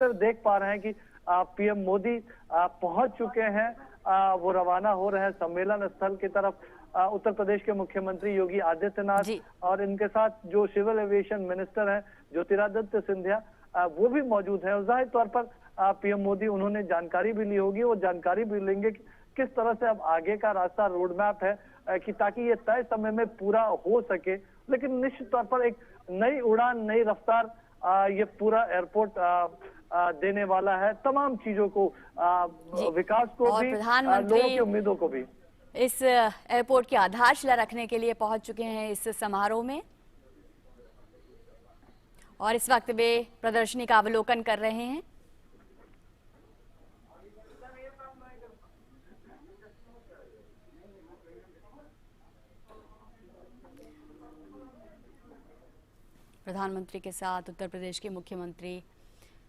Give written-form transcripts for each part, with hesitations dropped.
देख पा रहे हैं कि पीएम मोदी पहुंच चुके हैं। वो रवाना हो रहे हैं सम्मेलन स्थल की तरफ। उत्तर प्रदेश के मुख्यमंत्री योगी आदित्यनाथ जी। और इनके साथ जो सिविल एविएशन मिनिस्टर हैं ज्योतिरादित्य सिंधिया, वो भी मौजूद हैं। जाहिर तौर पर पीएम मोदी उन्होंने जानकारी भी ली होगी और जानकारी भी लेंगे कि किस तरह से अब आगे का रास्ता रोड मैप है, कि ताकि ये तय समय में पूरा हो सके। लेकिन निश्चित तौर पर एक नई उड़ान, नई रफ्तार ये पूरा एयरपोर्ट देने वाला है, तमाम चीजों को, विकास को और भी, प्रधानमंत्री लोगों की उम्मीदों को भी। इस एयरपोर्ट की आधारशिला रखने के लिए पहुंच चुके हैं इस समारोह में और इस वक्त वे प्रदर्शनी का अवलोकन कर रहे हैं। प्रधानमंत्री के साथ उत्तर प्रदेश के मुख्यमंत्री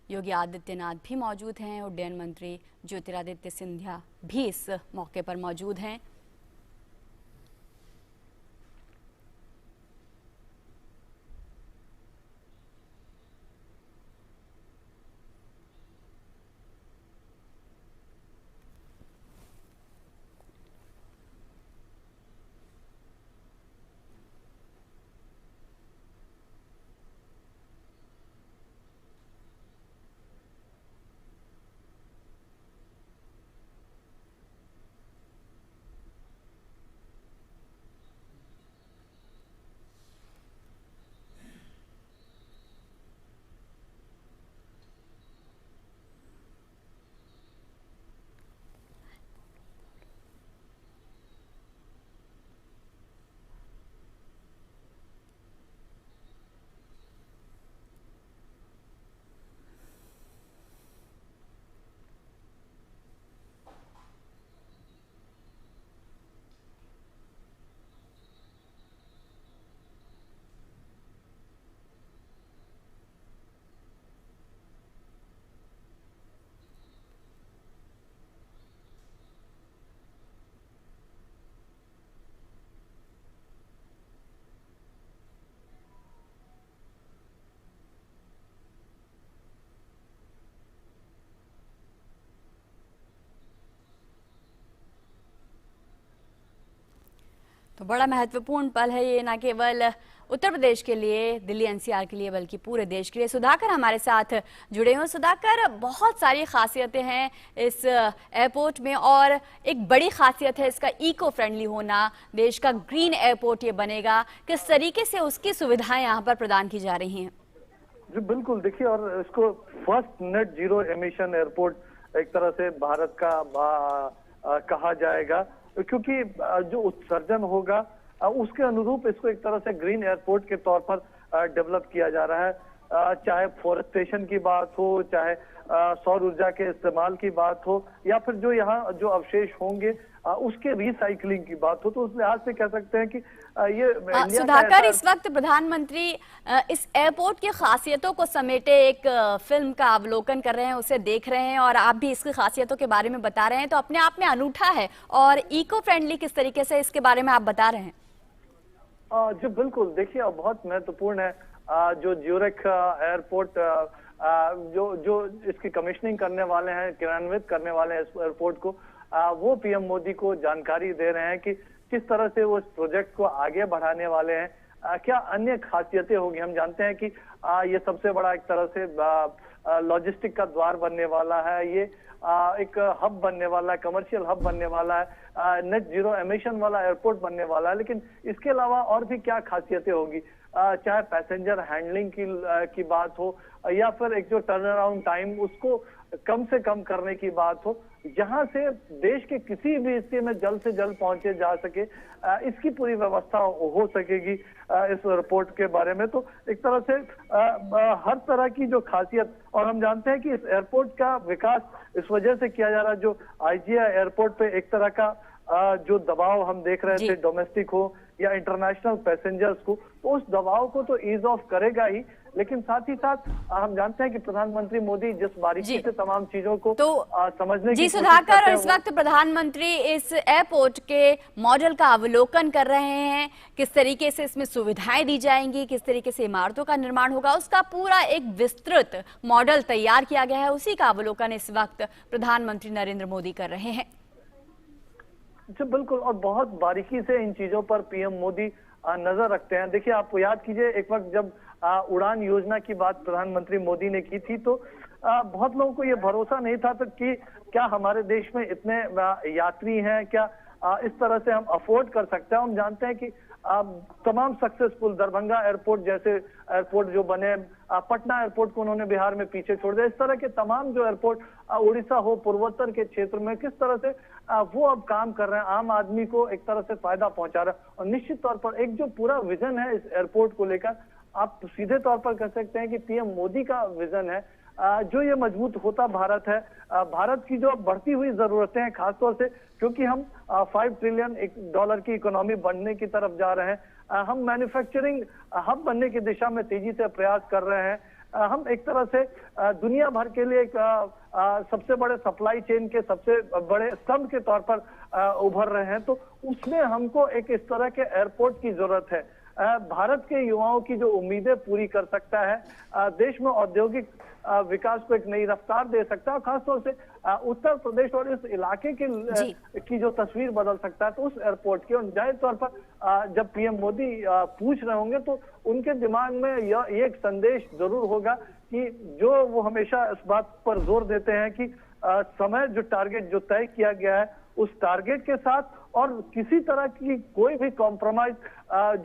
योगी आदित्यनाथ भी मौजूद हैं। उड्डयन मंत्री ज्योतिरादित्य सिंधिया भी इस मौके पर मौजूद हैं। तो बड़ा महत्वपूर्ण पल है ये, न केवल उत्तर प्रदेश के लिए, दिल्ली एनसीआर के लिए, बल्कि पूरे देश के लिए। सुधाकर हमारे साथ जुड़े हुए। सुधाकर, बहुत सारी खासियतें हैं इस एयरपोर्ट में और एक बड़ी खासियत है इसका इको फ्रेंडली होना। देश का ग्रीन एयरपोर्ट ये बनेगा। किस तरीके से उसकी सुविधाएं यहाँ पर प्रदान की जा रही हैं? जी बिल्कुल, देखिए, और इसको first net zero emission airport एक तरह से भारत का कहा जाएगा, क्योंकि जो उत्सर्जन होगा उसके अनुरूप इसको एक तरह से ग्रीन एयरपोर्ट के तौर पर डेवलप किया जा रहा है। चाहे फॉरेस्टेशन की बात हो, चाहे सौर ऊर्जा के इस्तेमाल की बात हो, या फिर जो यहाँ जो अवशेष होंगे उसके रिसाइकलिंग की बात हो, तो उस लिहाज से कह सकते हैं कि ये सुधाकर, इस वक्त प्रधानमंत्री इस एयरपोर्ट की खासियतों को समेटे एक फिल्म का अवलोकन कर रहे हैं, उसे देख रहे हैं और आप भी इसकी खासियतों के बारे में बता रहे हैं, तो अपने आप में अनूठा है। और इको फ्रेंडली किस तरीके से इसके बारे में आप बता रहे हैं? जी बिल्कुल, देखिए, बहुत महत्वपूर्ण है। जो ज्यूरिख एयरपोर्ट, जो इसकी कमिश्निंग करने वाले हैं, क्रियान्वित करने वाले हैं इस एयरपोर्ट को, वो पीएम मोदी को जानकारी दे रहे हैं कि किस तरह से वो इस प्रोजेक्ट को आगे बढ़ाने वाले हैं। क्या अन्य खासियतें होगी। हम जानते हैं कि ये सबसे बड़ा एक तरह से लॉजिस्टिक का द्वार बनने वाला है, ये एक हब बनने वाला है, कमर्शियल हब बनने वाला है, नेट जीरो एमिशन वाला एयरपोर्ट बनने वाला है। लेकिन इसके अलावा और भी क्या खासियतें होगी, चाहे पैसेंजर हैंडलिंग की बात हो, या फिर एक जो टर्न अराउंड टाइम उसको कम से कम करने की बात हो, जहां से देश के किसी भी हिस्से में जल्द से जल्द पहुंचे जा सके, इसकी पूरी व्यवस्था हो सकेगी इस एयरपोर्ट के बारे में। तो एक तरह से हर तरह की जो खासियत, और हम जानते हैं कि इस एयरपोर्ट का विकास इस वजह से किया जा रहा है, जो आईजीआई एयरपोर्ट पे एक तरह का जो दबाव हम देख रहे थे, डोमेस्टिक हो या इंटरनेशनल पैसेंजर्स को, तो उस दबाव को तो ईज ऑफ करेगा ही, लेकिन साथ ही साथ हम जानते हैं कि प्रधानमंत्री मोदी जिस बारीकी से तमाम चीजों को समझने की जी सुधाकर, इस वक्त प्रधानमंत्री इस एयरपोर्ट के मॉडल का अवलोकन कर रहे हैं। किस तरीके से इसमें सुविधाएं दी जाएंगी, किस तरीके से इमारतों का निर्माण होगा, उसका पूरा एक विस्तृत मॉडल तैयार किया गया है। उसी का अवलोकन इस वक्त प्रधानमंत्री नरेंद्र मोदी कर रहे हैं। जी बिल्कुल, और बहुत बारीकी से इन चीजों पर पीएम मोदी नजर रखते हैं। देखिए, आपको याद कीजिए, एक वक्त जब उड़ान योजना की बात प्रधानमंत्री मोदी ने की थी तो बहुत लोगों को ये भरोसा नहीं था कि क्या हमारे देश में इतने यात्री हैं, क्या इस तरह से हम अफोर्ड कर सकते हैं। हम जानते हैं कि तमाम सक्सेसफुल दरभंगा एयरपोर्ट जैसे एयरपोर्ट जो बने, पटना एयरपोर्ट को उन्होंने बिहार में पीछे छोड़ दिया। इस तरह के तमाम जो एयरपोर्ट उड़ीसा हो, पूर्वोत्तर के क्षेत्र में किस तरह से वो अब काम कर रहे हैं, आम आदमी को एक तरह से फायदा पहुंचा रहा है। और निश्चित तौर पर एक जो पूरा विजन है इस एयरपोर्ट को लेकर, आप सीधे तौर पर कह सकते हैं कि पीएम मोदी का विजन है। जो ये मजबूत होता भारत है, भारत की जो बढ़ती हुई जरूरतें हैं, खासतौर से क्योंकि हम $5 ट्रिलियन की इकोनॉमी बनने की तरफ जा रहे हैं, हम मैन्युफैक्चरिंग हब बनने की दिशा में तेजी से प्रयास कर रहे हैं। हम एक तरह से दुनिया भर के लिए एक सबसे बड़े सप्लाई चेन के सबसे बड़े स्तंभ के तौर पर उभर रहे हैं। तो उसमें हमको एक इस तरह के एयरपोर्ट की जरूरत है, भारत के युवाओं की जो उम्मीदें पूरी कर सकता है, देश में औद्योगिक विकास को एक नई रफ्तार दे सकता है, और खासतौर से उत्तर प्रदेश और इस इलाके की जो तस्वीर बदल सकता है। तो उस एयरपोर्ट की, और जाहिर तौर पर जब पीएम मोदी पूछ रहे होंगे तो उनके दिमाग में यह एक संदेश जरूर होगा कि जो वो हमेशा इस बात पर जोर देते हैं कि समय जो टारगेट जो तय किया गया है उस टारगेट के साथ, और किसी तरह की कोई भी कॉम्प्रोमाइज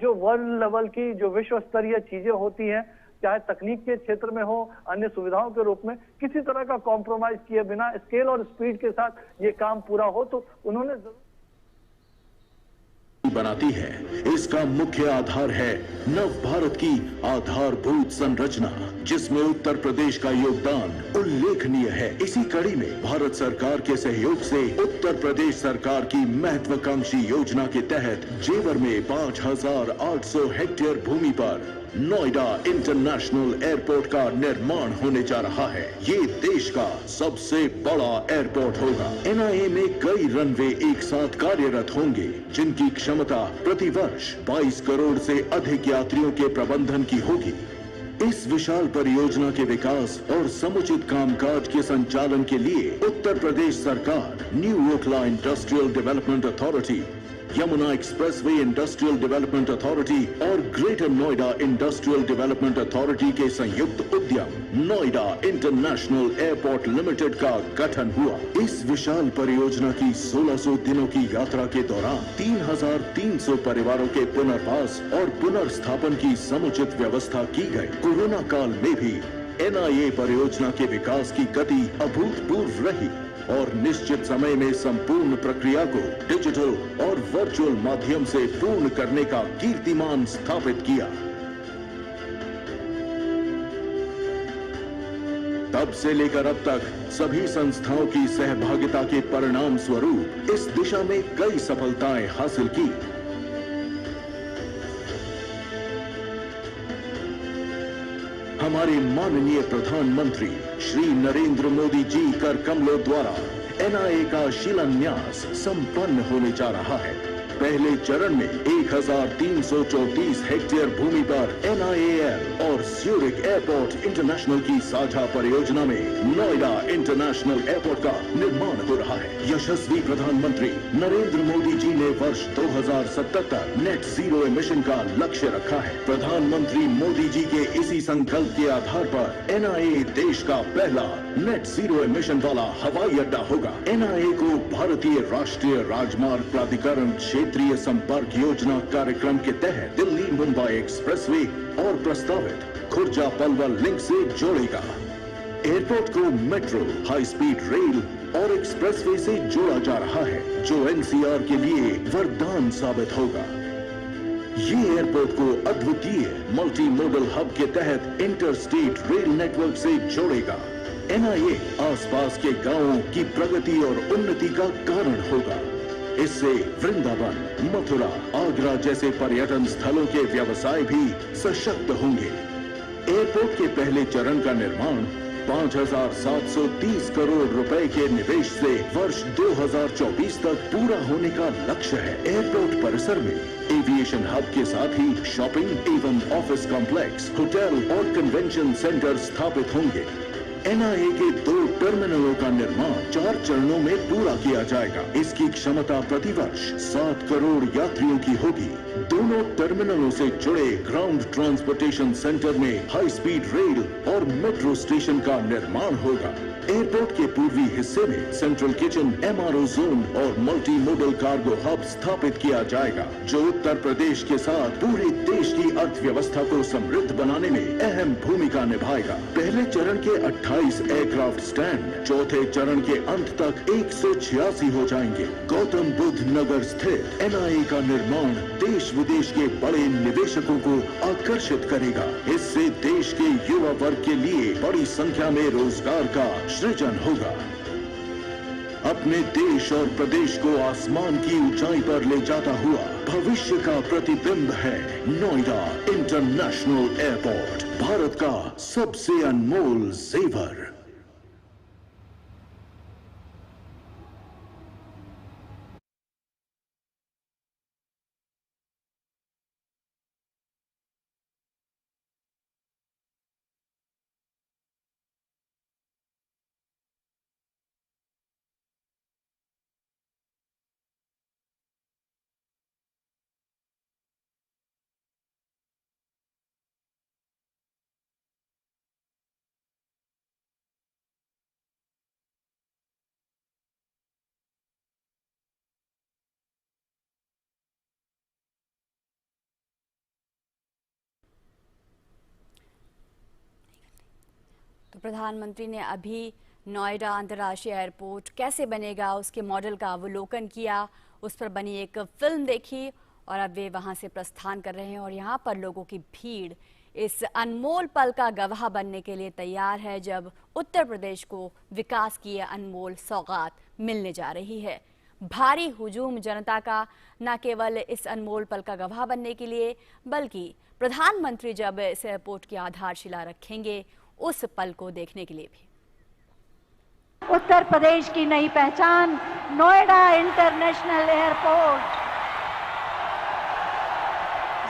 जो वर्ल्ड लेवल की जो विश्व स्तरीय चीजें होती हैं, चाहे तकनीक के क्षेत्र में हो, अन्य सुविधाओं के रूप में, किसी तरह का कॉम्प्रोमाइज किए बिना स्केल और स्पीड के साथ ये काम पूरा हो। तो उन्होंने बनाती है। इसका मुख्य आधार है नव भारत की आधारभूत संरचना, जिसमें उत्तर प्रदेश का योगदान उल्लेखनीय है। इसी कड़ी में भारत सरकार के सहयोग से उत्तर प्रदेश सरकार की महत्वाकांक्षी योजना के तहत जेवर में 5,800 हेक्टेयर भूमि पर नोएडा इंटरनेशनल एयरपोर्ट का निर्माण होने जा रहा है। ये देश का सबसे बड़ा एयरपोर्ट होगा। एनआईए में कई रनवे एक साथ कार्यरत होंगे, जिनकी क्षमता प्रति वर्ष 22 करोड़ से अधिक यात्रियों के प्रबंधन की होगी। इस विशाल परियोजना के विकास और समुचित कामकाज के संचालन के लिए उत्तर प्रदेश सरकार new Okhla industrial development authority, Yamuna expressway industrial development authority और greater Noida industrial development authority के संयुक्त उद्यम नोएडा इंटरनेशनल एयरपोर्ट लिमिटेड का गठन हुआ। इस विशाल परियोजना की 1600 दिनों की यात्रा के दौरान 3,300 परिवारों के पुनर्वास और पुनर्स्थापन की समुचित व्यवस्था की गई। कोरोना काल में भी एनआईए परियोजना के विकास की गति अभूतपूर्व रही और निश्चित समय में संपूर्ण प्रक्रिया को डिजिटल और वर्चुअल माध्यम से पूर्ण करने का कीर्तिमान स्थापित किया। तब से लेकर अब तक सभी संस्थाओं की सहभागिता के परिणाम स्वरूप इस दिशा में कई सफलताएं हासिल की। हमारे माननीय प्रधानमंत्री श्री नरेंद्र मोदी जी कर कमलों द्वारा एनआईए का शिलान्यास संपन्न होने जा रहा है। पहले चरण में 1,334 हेक्टेयर भूमि पर एनआईएएल और ज्यूरिख एयरपोर्ट इंटरनेशनल की साझा परियोजना में नोएडा इंटरनेशनल एयरपोर्ट का निर्माण हो रहा है। यशस्वी प्रधानमंत्री नरेंद्र मोदी जी ने वर्ष 2070 तक नेट जीरो एमिशन का लक्ष्य रखा है। प्रधानमंत्री मोदी जी के इसी संकल्प के आधार पर एनआईए देश का पहला नेट जीरो एमिशन वाला हवाई अड्डा होगा। एनआईए को भारतीय राष्ट्रीय राजमार्ग प्राधिकरण क्षेत्रीय संपर्क योजना कार्यक्रम के तहत दिल्ली मुंबई एक्सप्रेसवे और प्रस्तावित खुर्जा पलवल लिंक से जोड़ेगा। एयरपोर्ट को मेट्रो, हाई स्पीड रेल और एक्सप्रेसवे से जोड़ा जा रहा है, जो एनसीआर के लिए वरदान साबित होगा। ये एयरपोर्ट को अद्वितीय मल्टी मॉडल हब के तहत इंटरस्टेट रेल नेटवर्क से जोड़ेगा। एनआईए आसपास के गांवों की प्रगति और उन्नति का कारण होगा। इससे वृंदावन, मथुरा, आगरा जैसे पर्यटन स्थलों के व्यवसाय भी सशक्त होंगे। एयरपोर्ट के पहले चरण का निर्माण 5,730 करोड़ रुपए के निवेश से वर्ष 2024 तक पूरा होने का लक्ष्य है। एयरपोर्ट परिसर में एविएशन हब के साथ ही शॉपिंग एवं ऑफिस कॉम्प्लेक्स, होटल और कन्वेंशन सेंटर स्थापित होंगे। एनआईए के 2 टर्मिनलों का निर्माण 4 चरणों में पूरा किया जाएगा। इसकी क्षमता प्रतिवर्ष 7 करोड़ यात्रियों की होगी। दोनों टर्मिनलों से जुड़े ग्राउंड ट्रांसपोर्टेशन सेंटर में हाई स्पीड रेल और मेट्रो स्टेशन का निर्माण होगा। एयरपोर्ट के पूर्वी हिस्से में सेंट्रल किचन, एमआरओ जोन और मल्टी मोडल कार्गो हब स्थापित किया जाएगा, जो उत्तर प्रदेश के साथ पूरे देश की अर्थव्यवस्था को समृद्ध बनाने में अहम भूमिका निभाएगा। पहले चरण के 28 एयरक्राफ्ट स्टैंड चौथे चरण के अंत तक 186 हो जाएंगे। गौतम बुद्ध नगर स्थित एनआईए का निर्माण देश विदेश के बड़े निवेशकों को आकर्षित करेगा। इससे देश के युवा वर्ग के लिए बड़ी संख्या में रोजगार का सृजन होगा। अपने देश और प्रदेश को आसमान की ऊंचाई पर ले जाता हुआ भविष्य का प्रतिबिंब है नोएडा इंटरनेशनल एयरपोर्ट, भारत का सबसे अनमोल जेवर। तो प्रधानमंत्री ने अभी नोएडा अंतर्राष्ट्रीय एयरपोर्ट कैसे बनेगा उसके मॉडल का अवलोकन किया, उस पर बनी एक फिल्म देखी और अब वे वहां से प्रस्थान कर रहे हैं और यहाँ पर लोगों की भीड़ इस अनमोल पल का गवाह बनने के लिए तैयार है, जब उत्तर प्रदेश को विकास की यह अनमोल सौगात मिलने जा रही है। भारी हुजूम जनता का न केवल इस अनमोल पल का गवाह बनने के लिए, बल्कि प्रधानमंत्री जब इस एयरपोर्ट की आधारशिला रखेंगे उस पल को देखने के लिए भी। उत्तर प्रदेश की नई पहचान नोएडा इंटरनेशनल एयरपोर्ट।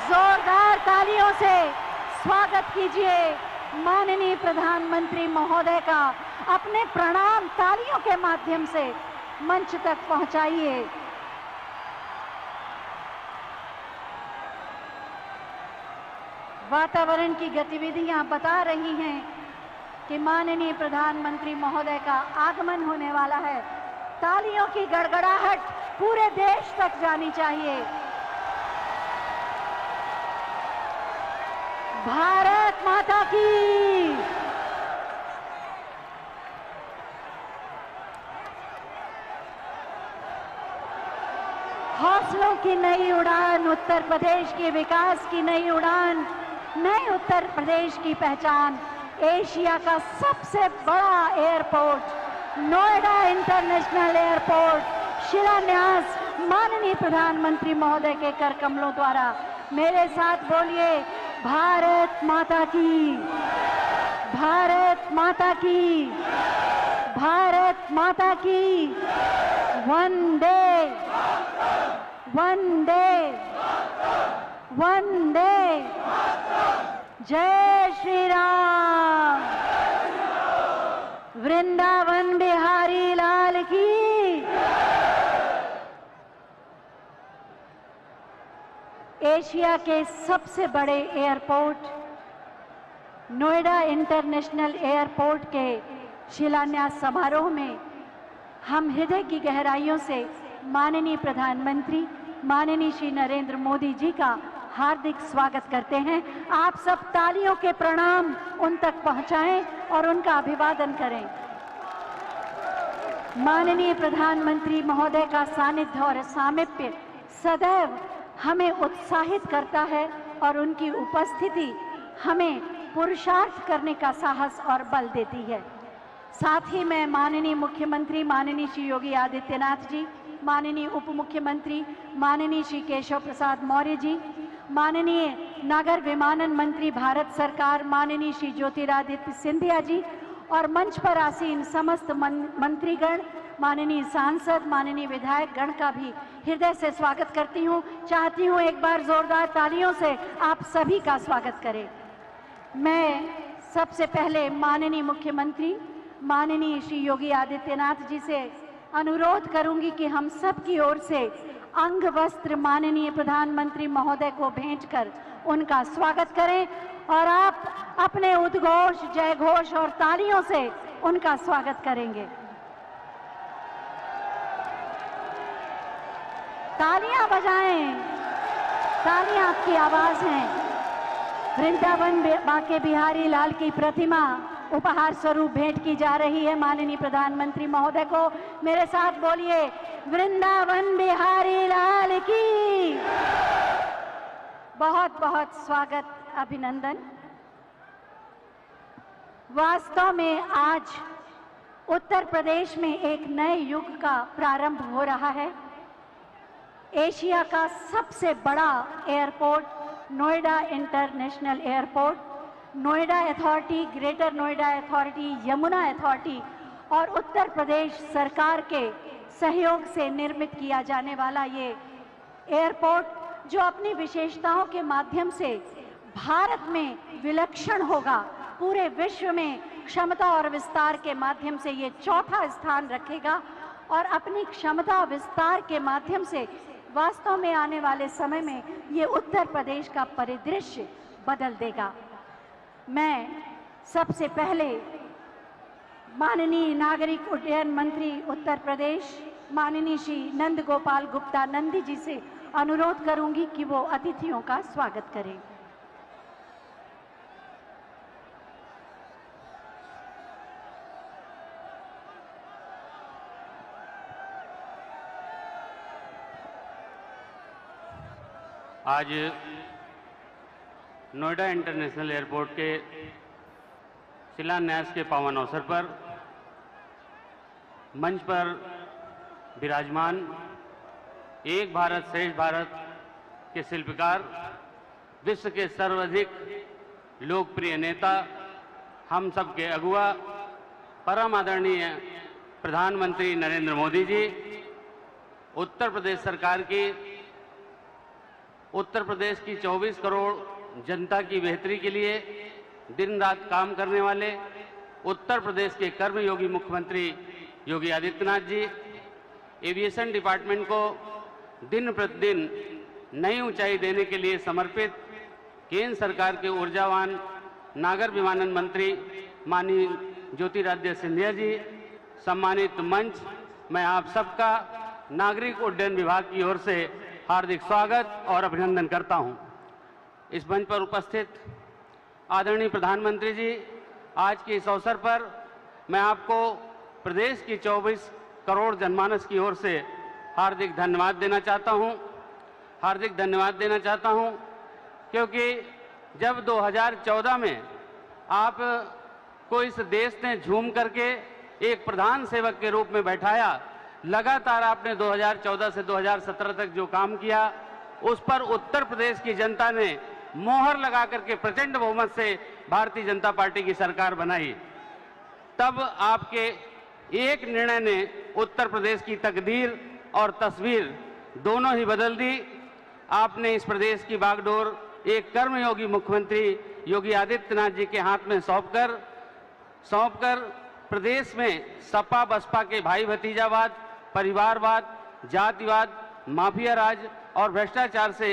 जोरदार तालियों से स्वागत कीजिए माननीय प्रधानमंत्री महोदय का। अपने प्रणाम तालियों के माध्यम से मंच तक पहुंचाइए। वातावरण की गतिविधियां बता रही हैं कि माननीय प्रधानमंत्री महोदय का आगमन होने वाला है। तालियों की गड़गड़ाहट पूरे देश तक जानी चाहिए। भारत माता की। हौसलों की नई उड़ान, उत्तर प्रदेश के विकास की नई उड़ान, नए उत्तर प्रदेश की पहचान। एशिया का सबसे बड़ा एयरपोर्ट नोएडा इंटरनेशनल एयरपोर्ट शिलान्यास माननीय प्रधानमंत्री महोदय के कर कमलों द्वारा। मेरे साथ बोलिए, भारत माता की, भारत माता की, भारत माता की। वंदे वंदे वंदे। जय श्री राम। वृंदावन बिहारी लाल की। एशिया के सबसे बड़े एयरपोर्ट नोएडा इंटरनेशनल एयरपोर्ट के शिलान्यास समारोह में हम हृदय की गहराइयों से माननीय प्रधानमंत्री माननीय श्री नरेंद्र मोदी जी का हार्दिक स्वागत करते हैं। आप सब तालियों के प्रणाम उन तक पहुंचाएं और उनका अभिवादन करें। माननीय प्रधानमंत्री महोदय का सानिध्य और सामीप्य सदैव हमें उत्साहित करता है और उनकी उपस्थिति हमें पुरुषार्थ करने का साहस और बल देती है। साथ ही मैं माननीय मुख्यमंत्री माननीय श्री योगी आदित्यनाथ जी, माननीय उप मुख्यमंत्री माननीय श्री केशव प्रसाद मौर्य जी, माननीय नागर विमानन मंत्री भारत सरकार माननीय श्री ज्योतिरादित्य सिंधिया जी और मंच पर आसीन समस्त मंत्रीगण, माननीय सांसद, माननीय विधायक गण का भी हृदय से स्वागत करती हूँ। चाहती हूँ एक बार जोरदार तालियों से आप सभी का स्वागत करें। मैं सबसे पहले माननीय मुख्यमंत्री माननीय श्री योगी आदित्यनाथ जी से अनुरोध करूंगी कि हम सब की ओर से अंग वस्त्र माननीय प्रधानमंत्री महोदय को भेंट कर उनका स्वागत करें और आप अपने उद्घोष, जय घोष और तालियों से उनका स्वागत करेंगे। तालियां बजाएं, तालियां आपकी आवाज है। वृंदावन बांके बिहारी लाल की प्रतिमा उपहार स्वरूप भेंट की जा रही है माननीय प्रधानमंत्री महोदय को। मेरे साथ बोलिए, वृंदावन बिहारी लाल की। बहुत बहुत स्वागत, अभिनंदन। वास्तव में आज उत्तर प्रदेश में एक नए युग का प्रारंभ हो रहा है। एशिया का सबसे बड़ा airport Noida international airport, Noida authority, greater Noida authority, Yamuna authority और उत्तर प्रदेश सरकार के सहयोग से निर्मित किया जाने वाला ये एयरपोर्ट जो अपनी विशेषताओं के माध्यम से भारत में विलक्षण होगा, पूरे विश्व में क्षमता और विस्तार के माध्यम से ये चौथा स्थान रखेगा और अपनी क्षमता विस्तार के माध्यम से वास्तव में आने वाले समय में ये उत्तर प्रदेश का परिदृश्य बदल देगा। मैं सबसे पहले माननीय नागरिक उड्डयन मंत्री उत्तर प्रदेश माननीय श्री नंद गोपाल गुप्ता नंदी जी से अनुरोध करूंगी कि वो अतिथियों का स्वागत करें। आज नोएडा इंटरनेशनल एयरपोर्ट के शिलान्यास के पावन अवसर पर मंच पर विराजमान एक भारत श्रेष्ठ भारत के शिल्पकार, विश्व के सर्वाधिक लोकप्रिय नेता, हम सब के अगुआ, परम आदरणीय प्रधानमंत्री नरेंद्र मोदी जी, उत्तर प्रदेश सरकार की, उत्तर प्रदेश की 24 करोड़ जनता की बेहतरी के लिए दिन रात काम करने वाले उत्तर प्रदेश के कर्मयोगी मुख्यमंत्री योगी आदित्यनाथ जी, एविएशन डिपार्टमेंट को दिन प्रतिदिन नई ऊंचाई देने के लिए समर्पित केंद्र सरकार के ऊर्जावान नागर विमानन मंत्री माननीय ज्योतिरादित्य सिंधिया जी, सम्मानित मंच, मैं आप सबका नागरिक उड्डयन विभाग की ओर से हार्दिक स्वागत और अभिनंदन करता हूं। इस मंच पर उपस्थित आदरणीय प्रधानमंत्री जी, आज के इस अवसर पर मैं आपको प्रदेश की 24 करोड़ जनमानस की ओर से हार्दिक धन्यवाद देना चाहता हूं। हार्दिक धन्यवाद देना चाहता हूं क्योंकि जब 2014 में आप को इस देश ने झूम करके एक प्रधान सेवक के रूप में बैठाया, लगातार आपने 2014 से 2017 तक जो काम किया उस पर उत्तर प्रदेश की जनता ने मोहर लगा करके प्रचंड बहुमत से भारतीय जनता पार्टी की सरकार बनाई। तब आपके एक निर्णय ने उत्तर प्रदेश की तकदीर और तस्वीर दोनों ही बदल दी। आपने इस प्रदेश की बागडोर एक कर्मयोगी मुख्यमंत्री योगी आदित्यनाथ जी के हाथ में सौंपकर प्रदेश में सपा बसपा के भाई भतीजावाद, परिवारवाद, जातिवाद, माफिया राज और भ्रष्टाचार से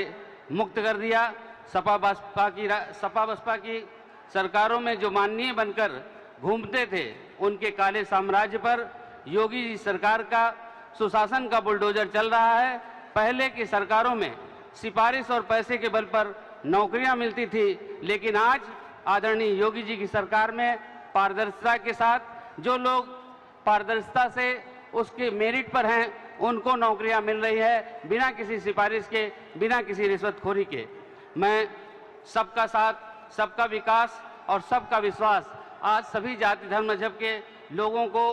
मुक्त कर दिया। सपा बसपा की सरकारों में जो माननीय बनकर घूमते थे, उनके काले साम्राज्य पर योगी जी सरकार का सुशासन का बुलडोजर चल रहा है। पहले की सरकारों में सिफारिश और पैसे के बल पर नौकरियां मिलती थी, लेकिन आज आदरणीय योगी जी की सरकार में पारदर्शिता के साथ जो लोग पारदर्शिता से उसके मेरिट पर हैं, उनको नौकरियां मिल रही है, बिना किसी सिफारिश के, बिना किसी रिश्वतखोरी के। मैं सबका साथ, सबका विकास और सबका विश्वास, आज सभी जाति धर्म मजहब के लोगों को,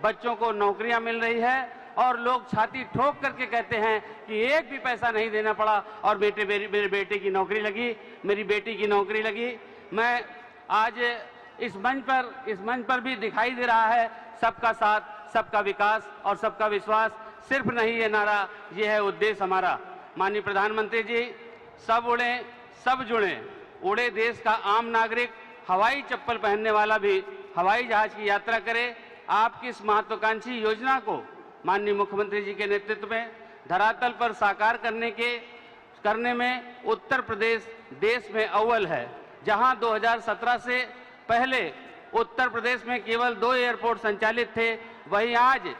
बच्चों को नौकरियां मिल रही है और लोग छाती ठोक करके कहते हैं कि एक भी पैसा नहीं देना पड़ा और मेरे बेटे की नौकरी लगी, मेरी बेटी की नौकरी लगी। मैं आज इस मंच पर भी दिखाई दे रहा है सबका साथ, सबका विकास और सबका विश्वास। सिर्फ नहीं ये नारा, ये है उद्देश्य हमारा। माननीय प्रधानमंत्री जी, सब उड़े सब जुड़े, उड़े देश का आम नागरिक, हवाई चप्पल पहनने वाला भी हवाई जहाज की यात्रा करे। आपकी इस महत्वाकांक्षी योजना को माननीय मुख्यमंत्री जी के नेतृत्व में धरातल पर साकार करने में उत्तर प्रदेश देश में अव्वल है। जहां 2017 से पहले उत्तर प्रदेश में केवल 2 एयरपोर्ट संचालित थे, वहीं आज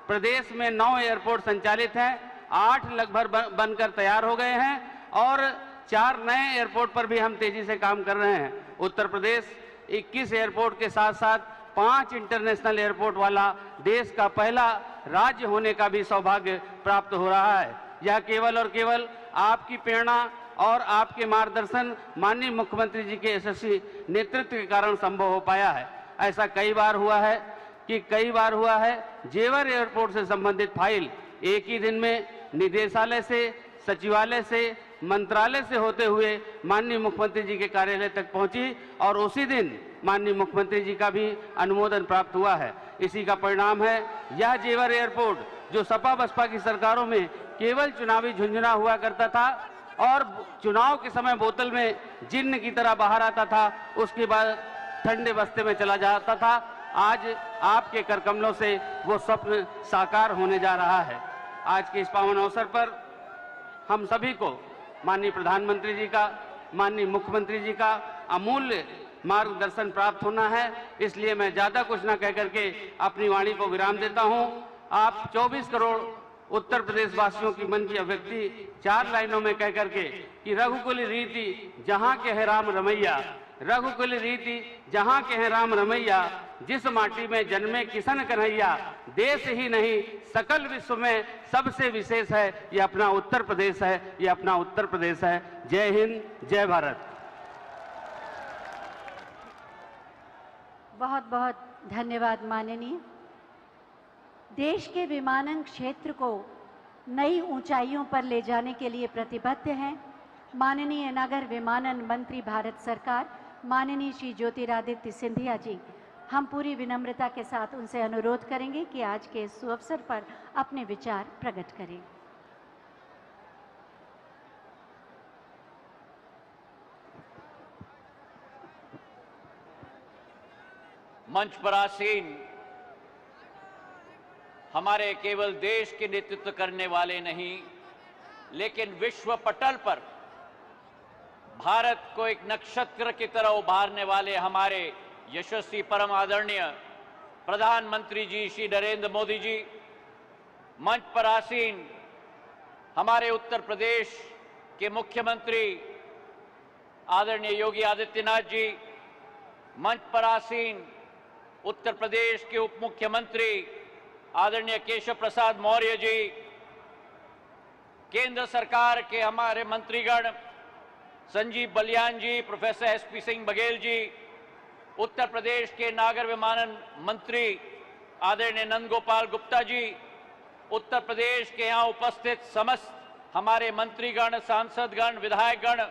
प्रदेश में 9 एयरपोर्ट संचालित हैं, 8 लगभग बनकर तैयार हो गए हैं और 4 नए एयरपोर्ट पर भी हम तेजी से काम कर रहे हैं। उत्तर प्रदेश 21 एयरपोर्ट के साथ साथ 5 इंटरनेशनल एयरपोर्ट वाला देश का पहला राज्य होने का भी सौभाग्य प्राप्त हो रहा है। यह केवल और केवल आपकी प्रेरणा और आपके मार्गदर्शन, माननीय मुख्यमंत्री जी के यशस्वी नेतृत्व के कारण संभव हो पाया है। ऐसा कई बार हुआ है जेवर एयरपोर्ट से संबंधित फाइल एक ही दिन में निदेशालय से, सचिवालय से, मंत्रालय से होते हुए माननीय मुख्यमंत्री जी के कार्यालय तक पहुंची और उसी दिन माननीय मुख्यमंत्री जी का भी अनुमोदन प्राप्त हुआ है। इसी का परिणाम है यह जेवर एयरपोर्ट, जो सपा बसपा की सरकारों में केवल चुनावी झुंझुना हुआ करता था और चुनाव के समय बोतल में जिन्न की तरह बाहर आता था, उसके बाद ठंडे बस्ते में चला जाता था। आज आपके करकमलों से वो स्वप्न साकार होने जा रहा है। आज के इस पावन अवसर पर हम सभी को माननीय प्रधानमंत्री जी का, माननीय मुख्यमंत्री जी का अमूल्य मार्गदर्शन प्राप्त होना है। इसलिए मैं ज्यादा कुछ न कह करके अपनी वाणी को विराम देता हूं। आप 24 करोड़ उत्तर प्रदेश वासियों की मन की अभिव्यक्ति 4 लाइनों में कह करके कि रघुकुल रीति जहां के है राम रमैया, रघुकुल रीति जहां के हैं राम रमैया, जिस माटी में जन्मे किशन कन्हैया, देश ही नहीं सकल विश्व में सबसे विशेष है ये अपना उत्तर प्रदेश है, ये अपना उत्तर प्रदेश है। जय हिंद, जय भारत। बहुत बहुत धन्यवाद माननीय। देश के विमानन क्षेत्र को नई ऊंचाइयों पर ले जाने के लिए प्रतिबद्ध हैं माननीय नगर विमानन मंत्री भारत सरकार, माननीय श्री ज्योतिरादित्य सिंधिया जी। हम पूरी विनम्रता के साथ उनसे अनुरोध करेंगे कि आज के इस अवसर पर अपने विचार प्रकट करें। मंच पर आसीन हमारे केवल देश के नेतृत्व करने वाले नहीं, लेकिन विश्व पटल पर भारत को एक नक्षत्र की तरह उभारने वाले हमारे यशस्वी परम आदरणीय प्रधानमंत्री जी श्री नरेंद्र मोदी जी, मंच पर आसीन हमारे उत्तर प्रदेश के मुख्यमंत्री आदरणीय योगी आदित्यनाथ जी, मंच पर आसीन उत्तर प्रदेश के उप मुख्यमंत्री आदरणीय केशव प्रसाद मौर्य जी, केंद्र सरकार के हमारे मंत्रीगण संजीव बलियान जी, प्रोफेसर एसपी सिंह बघेल जी, उत्तर प्रदेश के नागर विमानन मंत्री आदरणीय नंदगोपाल गुप्ता जी, उत्तर प्रदेश के यहाँ उपस्थित समस्त हमारे मंत्रीगण, सांसदगण, विधायकगण,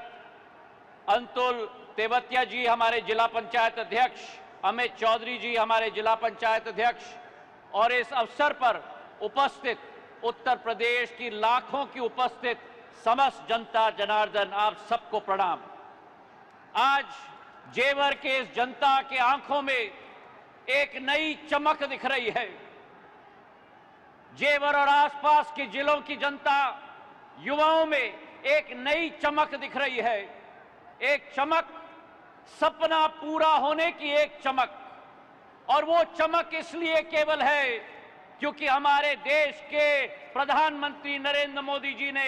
अंतुल तेवतिया जी हमारे जिला पंचायत अध्यक्ष, अमित चौधरी जी हमारे जिला पंचायत अध्यक्ष, और इस अवसर पर उपस्थित उत्तर प्रदेश की लाखों की उपस्थित समस्त जनता जनार्दन, आप सबको प्रणाम। आज जेवर के इस जनता के आंखों में एक नई चमक दिख रही है। जेवर और आसपास के जिलों की जनता, युवाओं में एक नई चमक दिख रही है। एक चमक, सपना पूरा होने की एक चमक, और वो चमक इसलिए केवल है क्योंकि हमारे देश के प्रधानमंत्री नरेंद्र मोदी जी ने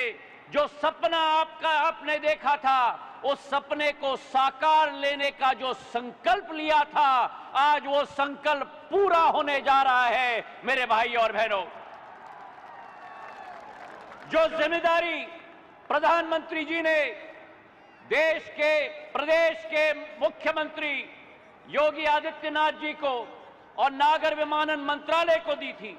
जो सपना आपने देखा था, उस सपने को साकार लेने का जो संकल्प लिया था, आज वो संकल्प पूरा होने जा रहा है। मेरे भाई और बहनों, जो जिम्मेदारी प्रधानमंत्री जी ने देश के, प्रदेश के मुख्यमंत्री योगी आदित्यनाथ जी को और नागर विमानन मंत्रालय को दी थी,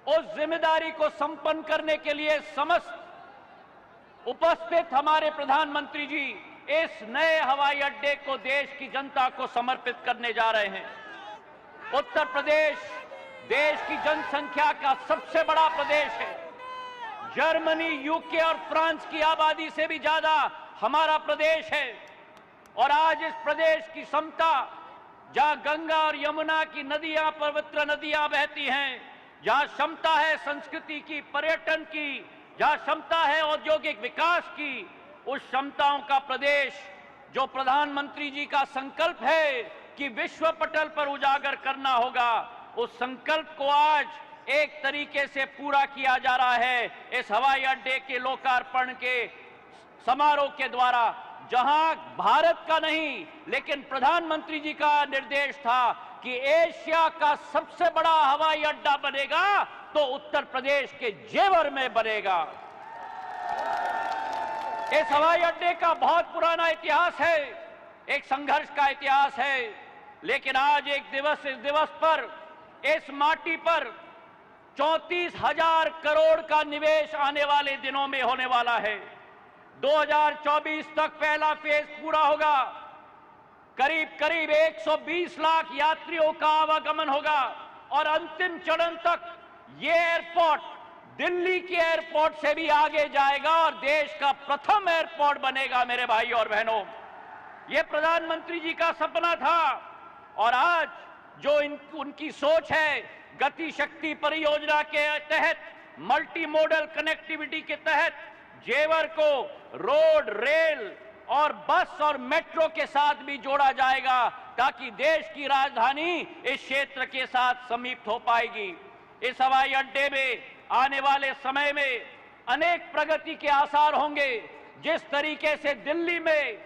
उस जिम्मेदारी को संपन्न करने के लिए समस्त उपस्थित हमारे प्रधानमंत्री जी इस नए हवाई अड्डे को देश की जनता को समर्पित करने जा रहे हैं। उत्तर प्रदेश देश की जनसंख्या का सबसे बड़ा प्रदेश है। जर्मनी, यूके और फ्रांस की आबादी से भी ज्यादा हमारा प्रदेश है। और आज इस प्रदेश की समता, जहां गंगा और यमुना की नदियां, पवित्र नदियां बहती हैं, जहां क्षमता है संस्कृति की, पर्यटन की, जहां क्षमता है औद्योगिक विकास की, उस क्षमताओं का प्रदेश जो प्रधानमंत्री जी का संकल्प है कि विश्व पटल पर उजागर करना होगा, उस संकल्प को आज एक तरीके से पूरा किया जा रहा है इस हवाई अड्डे के लोकार्पण के समारोह के द्वारा, जहां भारत का नहीं लेकिन प्रधानमंत्री जी का निर्देश था कि एशिया का सबसे बड़ा हवाई अड्डा बनेगा तो उत्तर प्रदेश के जेवर में बनेगा। इस हवाई अड्डे का बहुत पुराना इतिहास है, एक संघर्ष का इतिहास है, लेकिन आज इस दिवस पर इस माटी पर 34,000 करोड़ का निवेश आने वाले दिनों में होने वाला है। 2024 तक पहला फेज पूरा होगा। करीब 120 लाख यात्रियों का आवागमन होगा और अंतिम चरण तक ये एयरपोर्ट दिल्ली के एयरपोर्ट से भी आगे जाएगा और देश का प्रथम एयरपोर्ट बनेगा। मेरे भाई और बहनों, ये प्रधानमंत्री जी का सपना था और आज जो उनकी सोच है, गति शक्ति परियोजना के तहत, मल्टी मॉडल कनेक्टिविटी के तहत जेवर को रोड, रेल और बस और मेट्रो के साथ भी जोड़ा जाएगा ताकि देश की राजधानी इस क्षेत्र के साथ समीप हो पाएगी। इस हवाई अड्डे में आने वाले समय में अनेक प्रगति के आसार होंगे। जिस तरीके से दिल्ली में,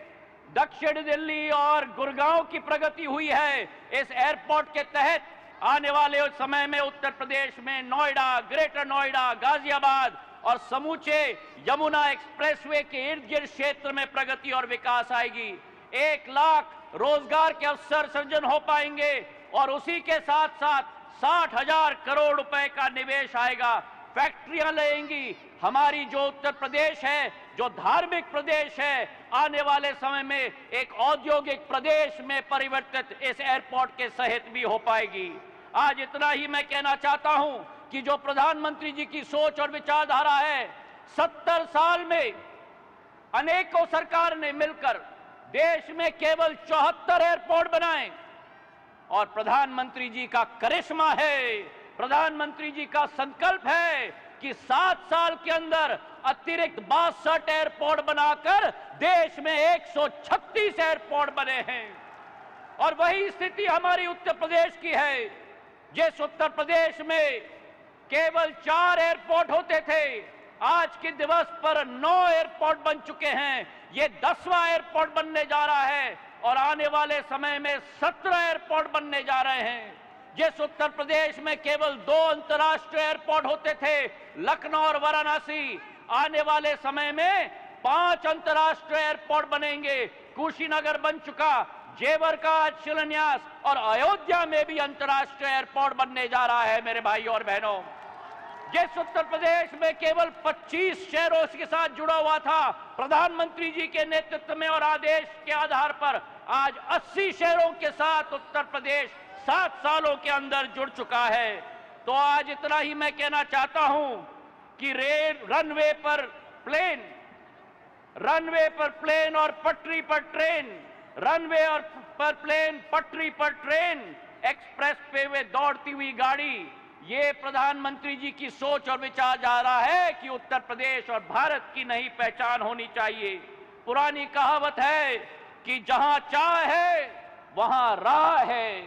दक्षिण दिल्ली और गुड़गांव की प्रगति हुई है, इस एयरपोर्ट के तहत आने वाले समय में उत्तर प्रदेश में नोएडा, ग्रेटर नोएडा, गाजियाबाद और समूचे यमुना एक्सप्रेसवे के इर्द गिर्द क्षेत्र में प्रगति और विकास आएगी। 1 लाख रोजगार के अवसर सृजन हो पाएंगे और उसी के साथ साथ 60,000 करोड़ रुपए का निवेश आएगा। फैक्ट्रियां लगेंगी। हमारी जो उत्तर प्रदेश है, जो धार्मिक प्रदेश है, आने वाले समय में एक औद्योगिक प्रदेश में परिवर्तित इस एयरपोर्ट के सहित भी हो पाएगी। आज इतना ही मैं कहना चाहता हूं कि जो प्रधानमंत्री जी की सोच और विचारधारा है, 70 साल में अनेकों सरकार ने मिलकर देश में केवल 74 एयरपोर्ट बनाए और प्रधानमंत्री जी का करिश्मा है, प्रधानमंत्री जी का संकल्प है कि 7 साल के अंदर अतिरिक्त 62 एयरपोर्ट बनाकर देश में 136 एयरपोर्ट बने हैं। और वही स्थिति हमारी उत्तर प्रदेश की है। जिस उत्तर प्रदेश में केवल 4 एयरपोर्ट होते थे, आज के दिवस पर 9 एयरपोर्ट बन चुके हैं। ये 10वां एयरपोर्ट बनने जा रहा है और आने वाले समय में 17 एयरपोर्ट बनने जा रहे हैं। जिस उत्तर प्रदेश में केवल 2 अंतर्राष्ट्रीय एयरपोर्ट होते थे, लखनऊ और वाराणसी, आने वाले समय में 5 अंतर्राष्ट्रीय एयरपोर्ट बनेंगे। कुशीनगर बन चुका, जेवर का आज शिलान्यास और अयोध्या में भी अंतर्राष्ट्रीय एयरपोर्ट बनने जा रहा है। मेरे भाई और बहनों, जिस उत्तर प्रदेश में केवल 25 शहरों के साथ जुड़ा हुआ था, प्रधानमंत्री जी के नेतृत्व में और आदेश के आधार पर आज 80 शहरों के साथ उत्तर प्रदेश 7 सालों के अंदर जुड़ चुका है। तो आज इतना ही मैं कहना चाहता हूं कि रनवे पर प्लेन और पटरी पर ट्रेन, रनवे और पर प्लेन, पटरी पर ट्रेन, एक्सप्रेस वे में दौड़ती हुई गाड़ी, ये प्रधानमंत्री जी की सोच और विचार जा रहा है कि उत्तर प्रदेश और भारत की नई पहचान होनी चाहिए। पुरानी कहावत है कि जहां चाह है वहां राह है,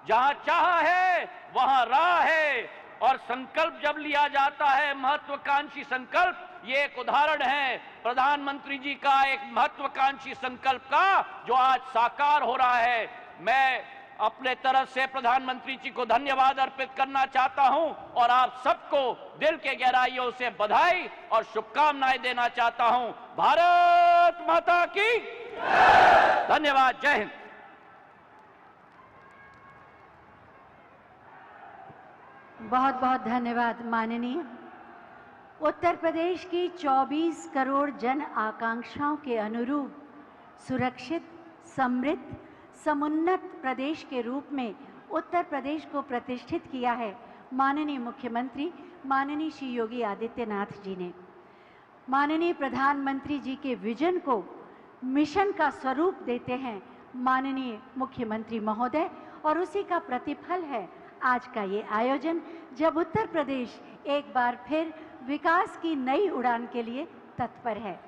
जहां चाह है वहां राह है। और संकल्प जब लिया जाता है, महत्वाकांक्षी संकल्प, ये एक उदाहरण है प्रधानमंत्री जी का एक महत्वाकांक्षी संकल्प का जो आज साकार हो रहा है। मैं अपने तरफ से प्रधानमंत्री जी को धन्यवाद अर्पित करना चाहता हूं और आप सबको दिल के गहराइयों से बधाई और शुभकामनाएं देना चाहता हूं। भारत माता की धन्यवाद। जय हिंद। बहुत बहुत धन्यवाद माननीय। उत्तर प्रदेश की 24 करोड़ जन आकांक्षाओं के अनुरूप सुरक्षित, समृद्ध, समुन्नत प्रदेश के रूप में उत्तर प्रदेश को प्रतिष्ठित किया है माननीय मुख्यमंत्री माननीय श्री योगी आदित्यनाथ जी ने। माननीय प्रधानमंत्री जी के विजन को मिशन का स्वरूप देते हैं माननीय मुख्यमंत्री महोदय, और उसी का प्रतिफल है आज का ये आयोजन, जब उत्तर प्रदेश एक बार फिर विकास की नई उड़ान के लिए तत्पर है।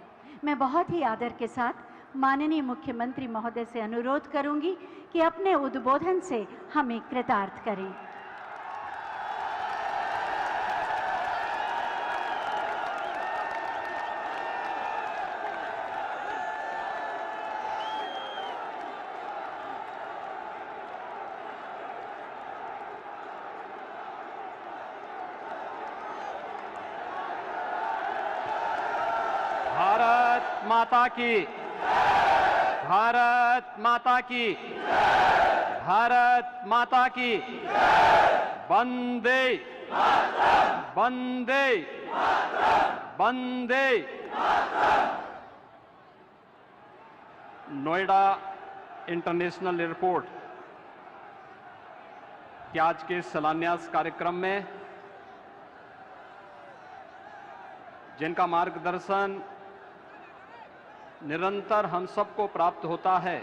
मैं बहुत ही आदर के साथ माननीय मुख्यमंत्री महोदय से अनुरोध करूंगी कि अपने उद्बोधन से हमें कृतार्थ करें। भारत माता की, भारत माता की, भारत माता की, वंदे वंदे वंदे। नोएडा इंटरनेशनल एयरपोर्ट के आज के शिलान्यास कार्यक्रम में जिनका मार्गदर्शन निरंतर हम सबको प्राप्त होता है,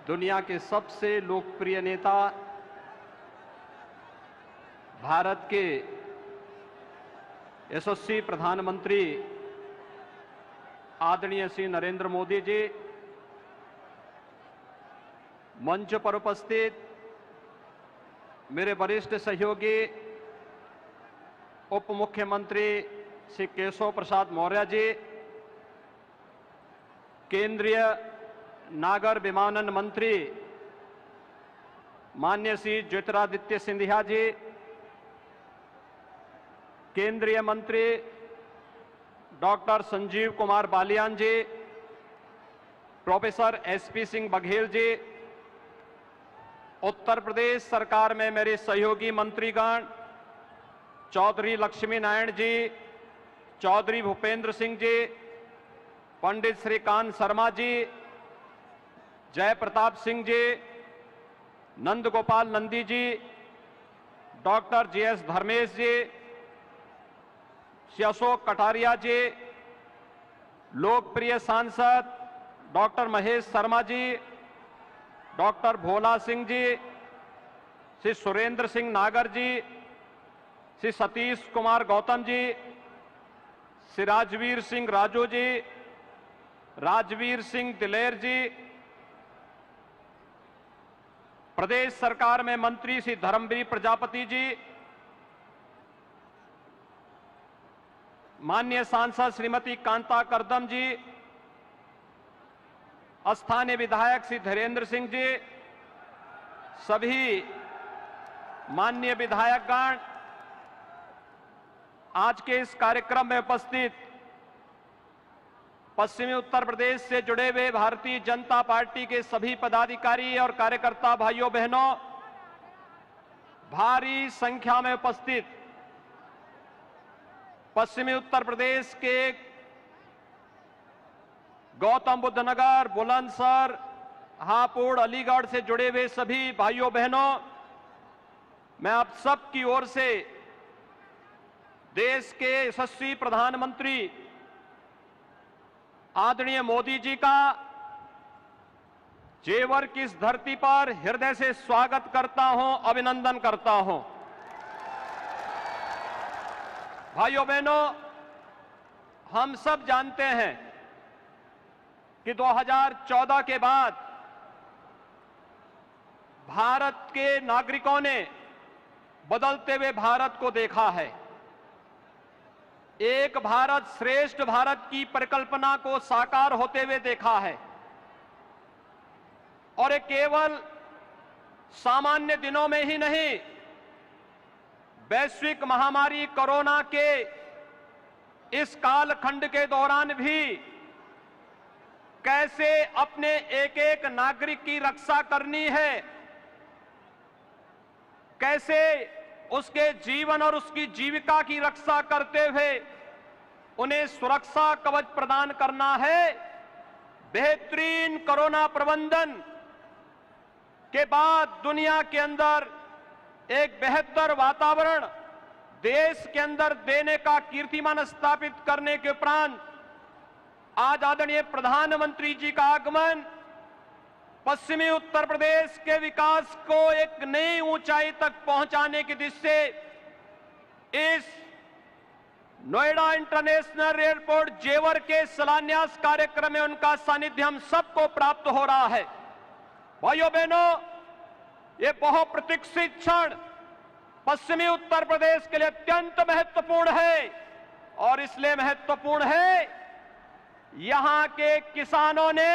दुनिया के सबसे लोकप्रिय नेता, भारत के यशस्वी प्रधानमंत्री आदरणीय श्री नरेंद्र मोदी जी, मंच पर उपस्थित मेरे वरिष्ठ सहयोगी उप मुख्यमंत्री श्री केशव प्रसाद मौर्य जी, केंद्रीय नागर विमानन मंत्री माननीय श्री ज्योतिरादित्य सिंधिया जी, केंद्रीय मंत्री डॉक्टर संजीव कुमार बालियान जी, प्रोफेसर एसपी सिंह बघेल जी, उत्तर प्रदेश सरकार में मेरे सहयोगी मंत्रीगण चौधरी लक्ष्मी नारायण जी, चौधरी भूपेंद्र सिंह जी, पंडित श्रीकांत शर्मा जी, जय प्रताप सिंह जी, नंद गोपाल नंदी जी, डॉक्टर जीएस धर्मेश जी, श्री अशोक कटारिया जी, लोकप्रिय सांसद डॉक्टर महेश शर्मा जी, डॉक्टर भोला सिंह जी, श्री सुरेंद्र सिंह नागर जी, श्री सतीश कुमार गौतम जी, श्री राजवीर सिंह राजू जी, राजवीर सिंह दिलेर जी, प्रदेश सरकार में मंत्री श्री धर्मवीर प्रजापति जी, माननीय सांसद श्रीमती कांता करदम जी, स्थानीय विधायक श्री धीरेन्द्र सिंह जी, सभी माननीय विधायकगण, आज के इस कार्यक्रम में उपस्थित पश्चिमी उत्तर प्रदेश से जुड़े हुए भारतीय जनता पार्टी के सभी पदाधिकारी और कार्यकर्ता भाइयों बहनों, भारी संख्या में उपस्थित पश्चिमी उत्तर प्रदेश के गौतम बुद्ध नगर, बुलंदशहर, हापुड़, अलीगढ़ से जुड़े हुए सभी भाइयों बहनों, मैं आप सब की ओर से देश के यशस्वी प्रधानमंत्री आदरणीय मोदी जी का जेवर की इस धरती पर हृदय से स्वागत करता हूं, अभिनंदन करता हूं। भाइयों बहनों, हम सब जानते हैं कि 2014 के बाद भारत के नागरिकों ने बदलते हुए भारत को देखा है। एक भारत श्रेष्ठ भारत की परिकल्पना को साकार होते हुए देखा है, और ये केवल सामान्य दिनों में ही नहीं, वैश्विक महामारी कोरोना के इस कालखंड के दौरान भी कैसे अपने एक एक नागरिक की रक्षा करनी है, कैसे उसके जीवन और उसकी जीविका की रक्षा करते हुए उन्हें सुरक्षा कवच प्रदान करना है। बेहतरीन कोरोना प्रबंधन के बाद दुनिया के अंदर एक बेहतर वातावरण देश के अंदर देने का कीर्तिमान स्थापित करने के उपरांत आज आदरणीय प्रधानमंत्री जी का आगमन पश्चिमी उत्तर प्रदेश के विकास को एक नई ऊंचाई तक पहुंचाने की दिशा से इस नोएडा इंटरनेशनल एयरपोर्ट जेवर के शिलान्यास कार्यक्रम में उनका सानिध्य हम सबको प्राप्त हो रहा है। भाइयों बहनों, ये बहुप्रतीक्षित क्षण पश्चिमी उत्तर प्रदेश के लिए अत्यंत महत्वपूर्ण है और इसलिए महत्वपूर्ण है यहां के किसानों ने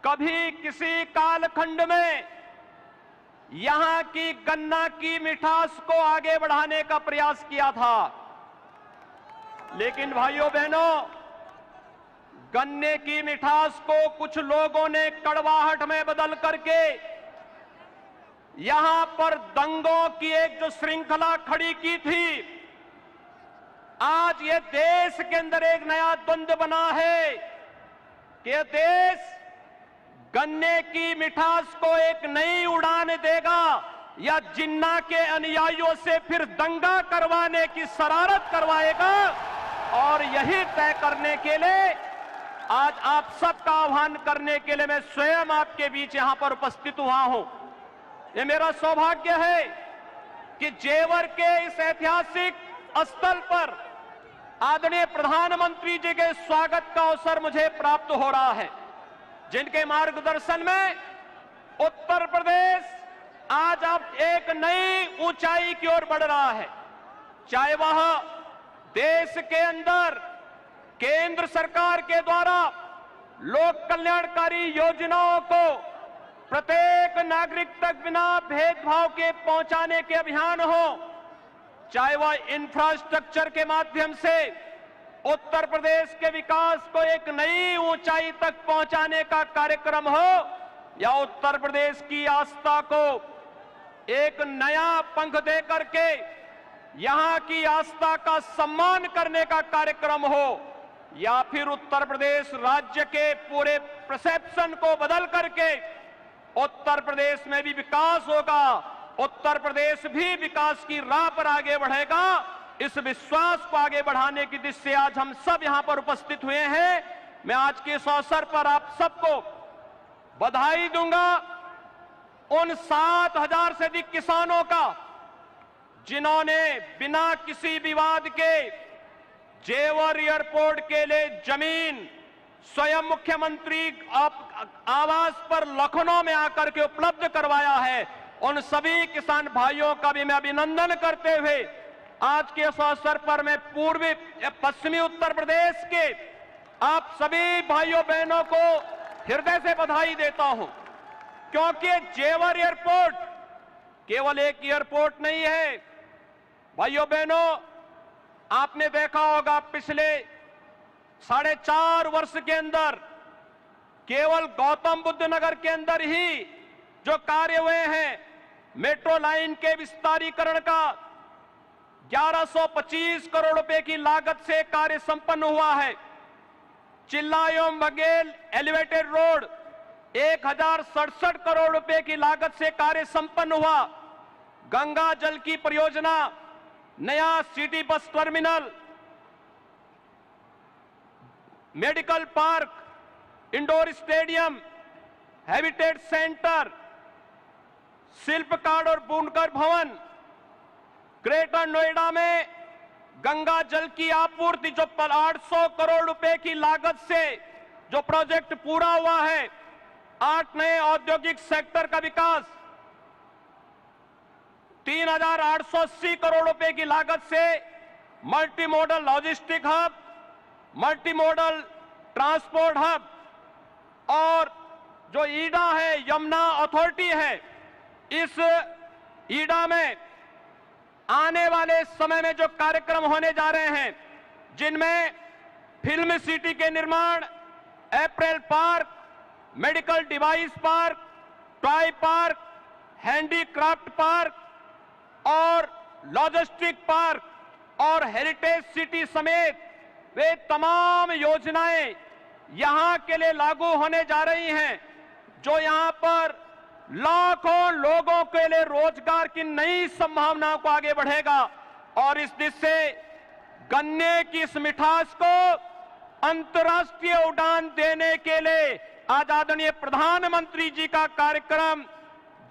कभी किसी कालखंड में यहां की गन्ना की मिठास को आगे बढ़ाने का प्रयास किया था, लेकिन भाइयों बहनों, गन्ने की मिठास को कुछ लोगों ने कड़वाहट में बदल करके यहां पर दंगों की एक जो श्रृंखला खड़ी की थी, आज ये देश के अंदर एक नया द्वंद्व बना है कि देश गन्ने की मिठास को एक नई उड़ान देगा या जिन्ना के अनुयायियों से फिर दंगा करवाने की शरारत करवाएगा। और यही तय करने के लिए आज आप सबका आह्वान करने के लिए मैं स्वयं आपके बीच यहां पर उपस्थित हुआ हूं। ये मेरा सौभाग्य है कि जेवर के इस ऐतिहासिक स्थल पर आदरणीय प्रधानमंत्री जी के स्वागत का अवसर मुझे प्राप्त हो रहा है, जिनके मार्गदर्शन में उत्तर प्रदेश आज अब एक नई ऊंचाई की ओर बढ़ रहा है। चाहे वह देश के अंदर केंद्र सरकार के द्वारा लोक कल्याणकारी योजनाओं को प्रत्येक नागरिक तक बिना भेदभाव के पहुंचाने के अभियान हो, चाहे वह इंफ्रास्ट्रक्चर के माध्यम से उत्तर प्रदेश के विकास को एक नई ऊंचाई तक पहुंचाने का कार्यक्रम हो, या उत्तर प्रदेश की आस्था को एक नया पंख दे करके यहां की आस्था का सम्मान करने का कार्यक्रम हो, या फिर उत्तर प्रदेश राज्य के पूरे परसेप्शन को बदल करके उत्तर प्रदेश में भी विकास होगा, उत्तर प्रदेश भी विकास की राह पर आगे बढ़ेगा, इस विश्वास को आगे बढ़ाने की दिशा से आज हम सब यहां पर उपस्थित हुए हैं। मैं आज के इस अवसर पर आप सबको बधाई दूंगा उन 7,000 से अधिक किसानों का जिन्होंने बिना किसी विवाद के जेवर एयरपोर्ट के लिए जमीन स्वयं मुख्यमंत्री आवास पर लखनऊ में आकर के उपलब्ध करवाया है। उन सभी किसान भाइयों का भी मैं अभिनंदन करते हुए आज के इस अवसर पर मैं पूर्वी पश्चिमी उत्तर प्रदेश के आप सभी भाइयों बहनों को हृदय से बधाई देता हूं, क्योंकि जेवर एयरपोर्ट केवल एक एयरपोर्ट नहीं है। भाइयों बहनों, आपने देखा होगा पिछले 4.5 वर्ष के अंदर केवल गौतम बुद्ध नगर के अंदर ही जो कार्य हुए हैं, मेट्रो लाइन के विस्तारीकरण का 1125 करोड़ रुपए की लागत से कार्य संपन्न हुआ है। चिल्लायों बघेल एलिवेटेड रोड 1067 करोड़ रुपए की लागत से कार्य संपन्न हुआ। गंगा जल की परियोजना, नया city bus terminal, medical park, indoor stadium, habitat centre, शिल्पकार और बुनकर भवन, ग्रेटर नोएडा में गंगा जल की आपूर्ति जो 800 करोड़ रुपए की लागत से जो प्रोजेक्ट पूरा हुआ है, 8 नए औद्योगिक सेक्टर का विकास, 3,880 करोड़ रुपए की लागत से multi modal logistic hub, multi modal transport hub, और जो ईडा है, यमुना अथॉरिटी है, इस ईडा में आने वाले समय में जो कार्यक्रम होने जा रहे हैं, जिनमें फिल्म सिटी के निर्माण, apparel park, medical device park, toy park, handicraft park और लॉजिस्टिक पार्क और हेरिटेज सिटी समेत वे तमाम योजनाएं यहां के लिए लागू होने जा रही हैं, जो यहां पर लाखों लोगों के लिए रोजगार की नई संभावनाओं को आगे बढ़ेगा और इस दिशा से गन्ने की इस मिठास को अंतर्राष्ट्रीय उड़ान देने के लिए आज आदरणीय प्रधानमंत्री जी का कार्यक्रम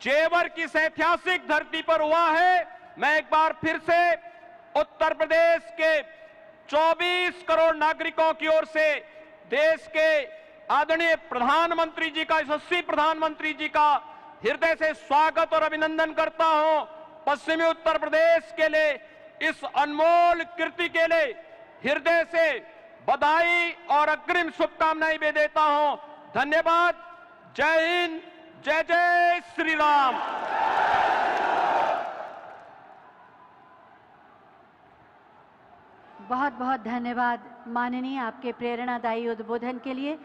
जेवर की ऐतिहासिक धरती पर हुआ है। मैं एक बार फिर से उत्तर प्रदेश के 24 करोड़ नागरिकों की ओर से देश के आदरणीय प्रधानमंत्री जी का, यशस्वी प्रधानमंत्री जी का हृदय से स्वागत और अभिनंदन करता हूं। पश्चिमी उत्तर प्रदेश के लिए इस अनमोल कृति के लिए हृदय से बधाई और अग्रिम शुभकामनाएं भी देता हूं। धन्यवाद। जय हिंद, जय जय श्री राम। बहुत बहुत धन्यवाद माननीय, आपके प्रेरणादायी उद्बोधन के लिए।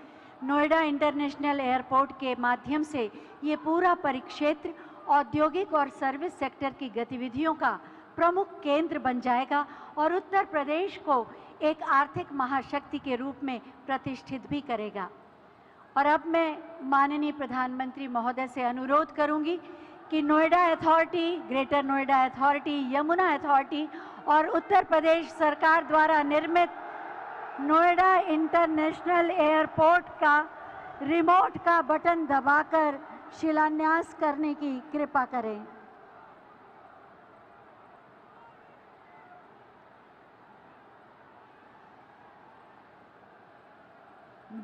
नोएडा इंटरनेशनल एयरपोर्ट के माध्यम से ये पूरा परिक्षेत्र औद्योगिक और सर्विस सेक्टर की गतिविधियों का प्रमुख केंद्र बन जाएगा और उत्तर प्रदेश को एक आर्थिक महाशक्ति के रूप में प्रतिष्ठित भी करेगा। और अब मैं माननीय प्रधानमंत्री महोदय से अनुरोध करूंगी कि Noida authority, greater Noida authority, Yamuna authority और उत्तर प्रदेश सरकार द्वारा निर्मित नोएडा इंटरनेशनल एयरपोर्ट का रिमोट का बटन दबाकर शिलान्यास करने की कृपा करें।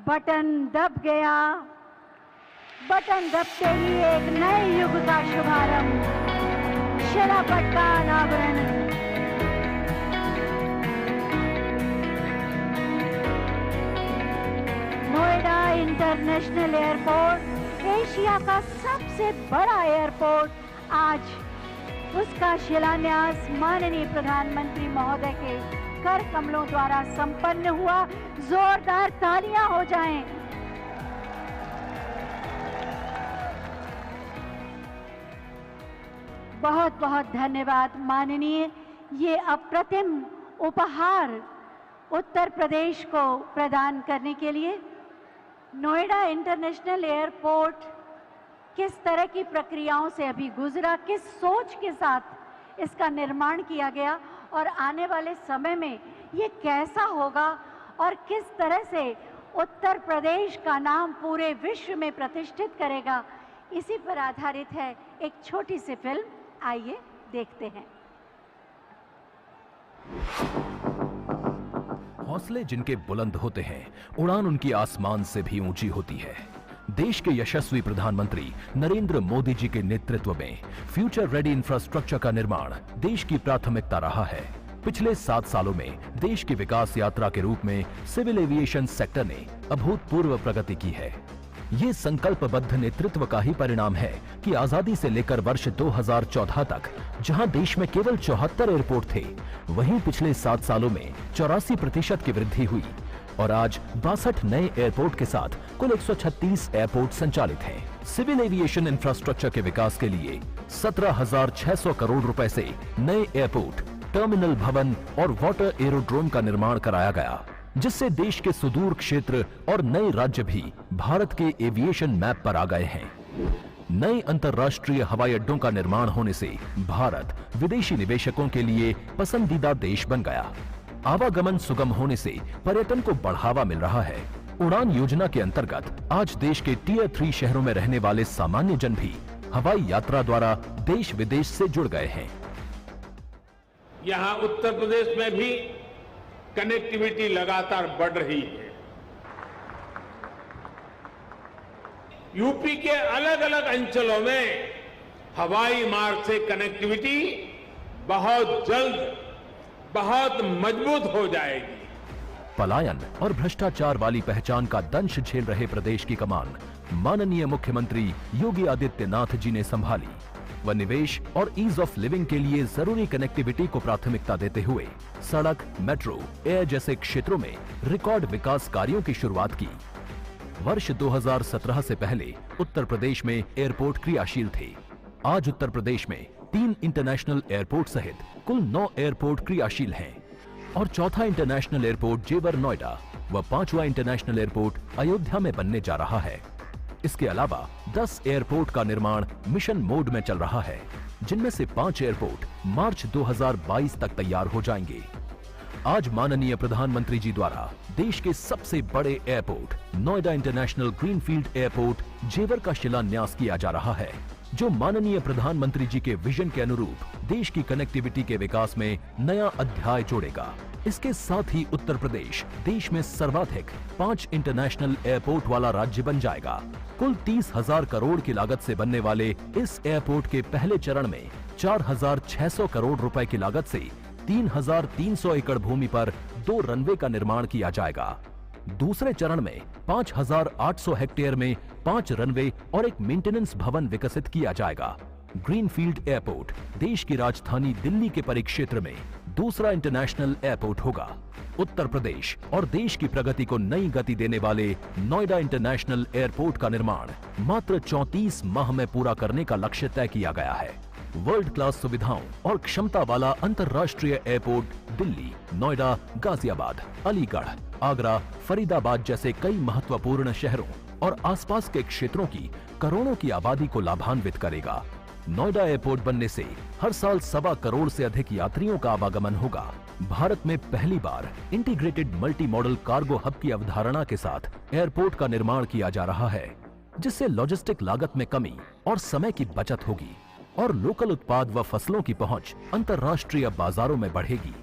बटन दब गया। बटन दबते ही एक नए युग का शुभारंभ, शिलापट का अनावरण। नोएडा इंटरनेशनल एयरपोर्ट एशिया का सबसे बड़ा एयरपोर्ट, आज उसका शिलान्यास माननीय प्रधानमंत्री महोदय के कर कमलों द्वारा संपन्न हुआ। जोरदार तालियां हो जाएं। बहुत बहुत धन्यवाद माननीय। ये अप्रतिम उपहार उत्तर प्रदेश को प्रदान करने के लिए। नोएडा इंटरनेशनल एयरपोर्ट किस तरह की प्रक्रियाओं से अभी गुजरा, किस सोच के साथ इसका निर्माण किया गया और आने वाले समय में ये कैसा होगा और किस तरह से उत्तर प्रदेश का नाम पूरे विश्व में प्रतिष्ठित करेगा, इसी पर आधारित है एक छोटी सी फिल्म। आइए देखते हैं। हौसले जिनके बुलंद होते हैं, उड़ान उनकी आसमान से भी ऊंची होती है। देश के यशस्वी प्रधानमंत्री नरेंद्र मोदी जी के नेतृत्व में फ्यूचर रेडी इंफ्रास्ट्रक्चर का निर्माण देश की प्राथमिकता रहा है। पिछले 7 सालों में देश की विकास यात्रा के रूप में सिविल एविएशन सेक्टर ने अभूतपूर्व प्रगति की है। ये संकल्पबद्ध नेतृत्व का ही परिणाम है कि आजादी से लेकर वर्ष 2014 तक जहां देश में केवल 74 एयरपोर्ट थे, वहीं पिछले 7 सालों में 84% की वृद्धि हुई और आज 62 नए एयरपोर्ट के साथ कुल 136 एयरपोर्ट संचालित हैं। सिविल एविएशन इंफ्रास्ट्रक्चर के विकास के लिए 17,600 करोड़ रुपए से नए एयरपोर्ट, टर्मिनल भवन और वाटर एरोड्रोम का निर्माण कराया गया, जिससे देश के सुदूर क्षेत्र और नए राज्य भी भारत के एविएशन मैप पर आ गए हैं। नए अंतर्राष्ट्रीय हवाई अड्डों का निर्माण होने से भारत विदेशी निवेशकों के लिए पसंदीदा देश बन गया। आवागमन सुगम होने से पर्यटन को बढ़ावा मिल रहा है। उड़ान योजना के अंतर्गत आज देश के टियर 3 शहरों में रहने वाले सामान्य जन भी हवाई यात्रा द्वारा देश विदेश से जुड़ गए हैं। यहाँ उत्तर प्रदेश में भी कनेक्टिविटी लगातार बढ़ रही है। यूपी के अलग अलग अंचलों में हवाई मार्ग से कनेक्टिविटी बहुत जल्द बहुत मजबूत हो जाएगी। पलायन और भ्रष्टाचार वाली पहचान का दंश झेल रहे प्रदेश की कमान माननीय मुख्यमंत्री योगी आदित्यनाथ जी ने संभाली व निवेश और ईज ऑफ लिविंग के लिए जरूरी कनेक्टिविटी को प्राथमिकता देते हुए सड़क, मेट्रो, एयर जैसे क्षेत्रों में रिकॉर्ड विकास कार्यों की शुरुआत की। वर्ष 2017 से पहले उत्तर प्रदेश में एयरपोर्ट क्रियाशील थे। आज उत्तर प्रदेश में 3 इंटरनेशनल एयरपोर्ट सहित कुल 9 एयरपोर्ट क्रियाशील हैं और चौथा इंटरनेशनल एयरपोर्ट जेवर नोएडा व 5वां इंटरनेशनल एयरपोर्ट अयोध्या में बनने जा रहा है। इसके अलावा 10 एयरपोर्ट का निर्माण मिशन मोड में चल रहा है, जिनमें से 5 एयरपोर्ट मार्च 2022 तक तैयार हो जाएंगे। आज माननीय प्रधानमंत्री जी द्वारा देश के सबसे बड़े airport Noida international greenfield airport जेवर का शिलान्यास किया जा रहा है, जो माननीय प्रधानमंत्री जी के विजन के अनुरूप देश की कनेक्टिविटी के विकास में नया अध्याय जोड़ेगा। इसके साथ ही उत्तर प्रदेश देश में सर्वाधिक 5 इंटरनेशनल एयरपोर्ट वाला राज्य बन जाएगा। कुल 30,000 करोड़ की लागत से बनने वाले इस एयरपोर्ट के पहले चरण में 4,600 करोड़ रुपए की लागत से 3,300 एकड़ भूमि पर 2 रनवे का निर्माण किया जाएगा। दूसरे चरण में 5,800 हेक्टेयर में 5 रनवे और एक मेंटेनेंस भवन विकसित किया जाएगा। ग्रीनफील्ड एयरपोर्ट देश की राजधानी दिल्ली के परिक्षेत्र में दूसरा इंटरनेशनल एयरपोर्ट होगा। उत्तर प्रदेश और देश की प्रगति को नई गति देने वाले नोएडा इंटरनेशनल एयरपोर्ट का निर्माण मात्र 34 माह में पूरा करने का लक्ष्य तय किया गया है। वर्ल्ड क्लास सुविधाओं और क्षमता वाला अंतर्राष्ट्रीय एयरपोर्ट दिल्ली, नोएडा, गाजियाबाद, अलीगढ़, आगरा, फरीदाबाद जैसे कई महत्वपूर्ण शहरों और आसपास के क्षेत्रों की करोड़ों की आबादी को लाभान्वित करेगा। नोएडा एयरपोर्ट बनने से हर साल 1.25 करोड़ से अधिक यात्रियों का आवागमन होगा। भारत में पहली बार integrated multi modal cargo hub की अवधारणा के साथ एयरपोर्ट का निर्माण किया जा रहा है, जिससे लॉजिस्टिक लागत में कमी और समय की बचत होगी और लोकल उत्पाद व फसलों की पहुंच अंतर्राष्ट्रीय बाजारों में बढ़ेगी।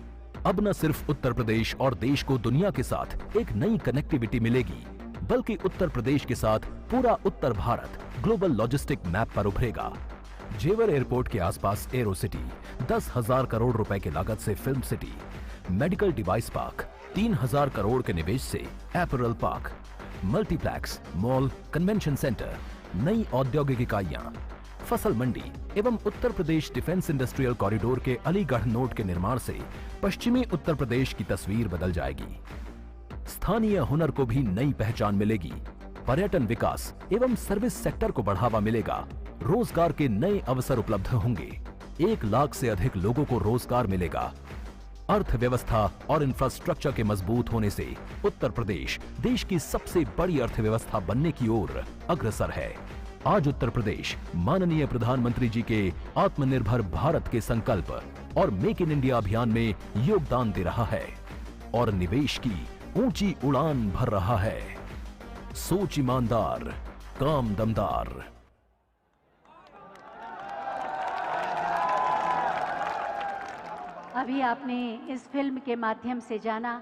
अब न सिर्फ उत्तर प्रदेश और देश को दुनिया के साथ एक नई कनेक्टिविटी मिलेगी, बल्कि उत्तर प्रदेश के साथ पूरा उत्तर भारत ग्लोबल लॉजिस्टिक मैप पर उभरेगा। जेवर एयरपोर्ट के आसपास एरो सिटी, 10,000 करोड़ रुपए की लागत से film city, medical device park, 3,000 crore के निवेश से apparel park, multiplex, mall, convention centre, नई औद्योगिक इकाइयां, फसल मंडी एवं Uttar Pradesh defence industrial corridor के अलीगढ़ नोड के निर्माण से पश्चिमी उत्तर प्रदेश की तस्वीर बदल जाएगी। स्थानीय हुनर को भी नई पहचान मिलेगी, पर्यटन विकास एवं सर्विस सेक्टर को बढ़ावा मिलेगा, रोजगार के नए अवसर उपलब्ध होंगे, 1 लाख से अधिक लोगों को रोजगार मिलेगा। अर्थव्यवस्था और इंफ्रास्ट्रक्चर के मजबूत होने से उत्तर प्रदेश देश की सबसे बड़ी अर्थव्यवस्था बनने की ओर अग्रसर है। आज उत्तर प्रदेश माननीय प्रधानमंत्री जी के आत्मनिर्भर भारत के संकल्प और मेक इन इंडिया अभियान में योगदान दे रहा है और निवेश की ऊंची उड़ान भर रहा है। सोच ईमानदार, काम दमदार। अभी आपने इस फिल्म के माध्यम से जाना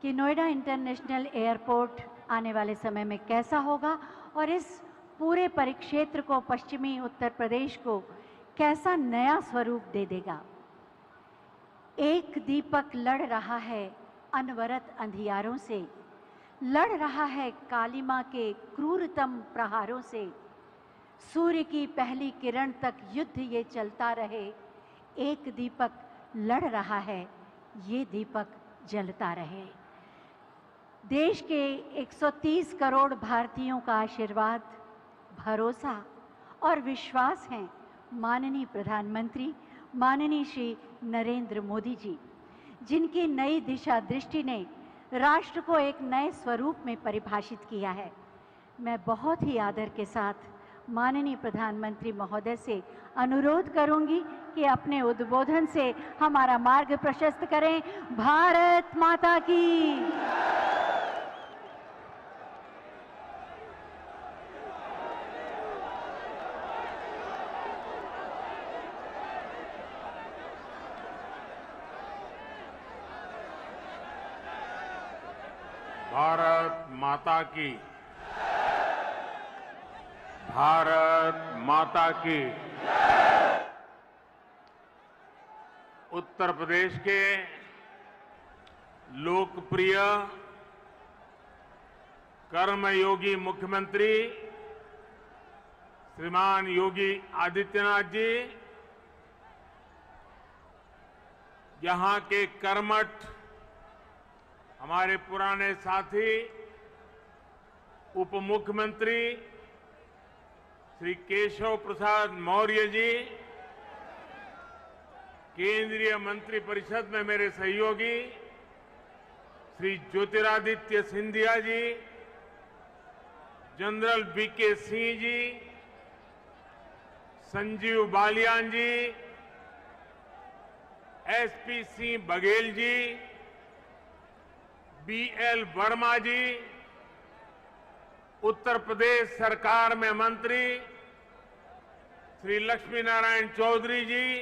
कि नोएडा इंटरनेशनल एयरपोर्ट आने वाले समय में कैसा होगा और इस पूरे परिक्षेत्र को, पश्चिमी उत्तर प्रदेश को कैसा नया स्वरूप दे देगा। एक दीपक लड़ रहा है अनवरत अंधियारों से, लड़ रहा है कालिमा के क्रूरतम प्रहारों से। सूर्य की पहली किरण तक युद्ध ये चलता रहे, एक दीपक लड़ रहा है, ये दीपक जलता रहे। देश के 130 करोड़ भारतीयों का आशीर्वाद, भरोसा और विश्वास है माननीय प्रधानमंत्री माननीय श्री नरेंद्र मोदी जी, जिनकी नई दिशा दृष्टि ने राष्ट्र को एक नए स्वरूप में परिभाषित किया है। मैं बहुत ही आदर के साथ माननीय प्रधानमंत्री महोदय से अनुरोध करूंगी कि अपने उद्बोधन से हमारा मार्ग प्रशस्त करें। भारत माता की। भारत माता की। भारत माता की। उत्तर प्रदेश के लोकप्रिय कर्मयोगी मुख्यमंत्री श्रीमान योगी आदित्यनाथ जी यहां के कर्मठ हमारे पुराने साथी उप मुख्यमंत्री श्री केशव प्रसाद मौर्य जी, केंद्रीय मंत्रिपरिषद में मेरे सहयोगी श्री ज्योतिरादित्य सिंधिया जी, जनरल वीके सिंह जी, संजीव बालियान जी, एसपी सिंह बघेल जी, बीएल वर्मा जी, उत्तर प्रदेश सरकार में मंत्री श्री लक्ष्मी नारायण चौधरी जी,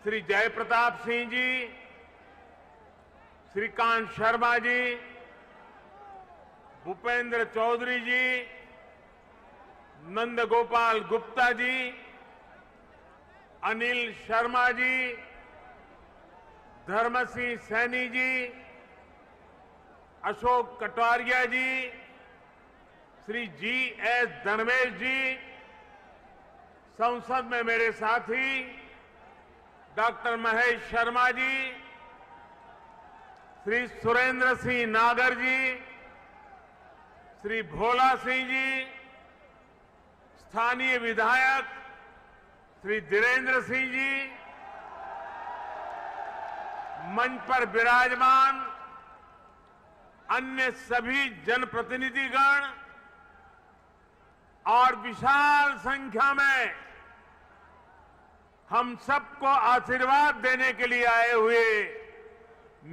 श्री जयप्रताप सिंह जी, श्रीकांत शर्मा जी, भूपेंद्र चौधरी जी, नंदगोपाल गुप्ता जी, अनिल शर्मा जी, धर्मसिंह सैनी जी, अशोक कटारिया जी, श्री जी.एस. धर्मेश जी, संसद में मेरे साथी डॉक्टर महेश शर्मा जी, श्री सुरेंद्र सिंह नागर जी, श्री भोला सिंह जी, स्थानीय विधायक श्री धीरेन्द्र सिंह जी, मंच पर विराजमान अन्य सभी जनप्रतिनिधिगण और विशाल संख्या में हम सबको आशीर्वाद देने के लिए आए हुए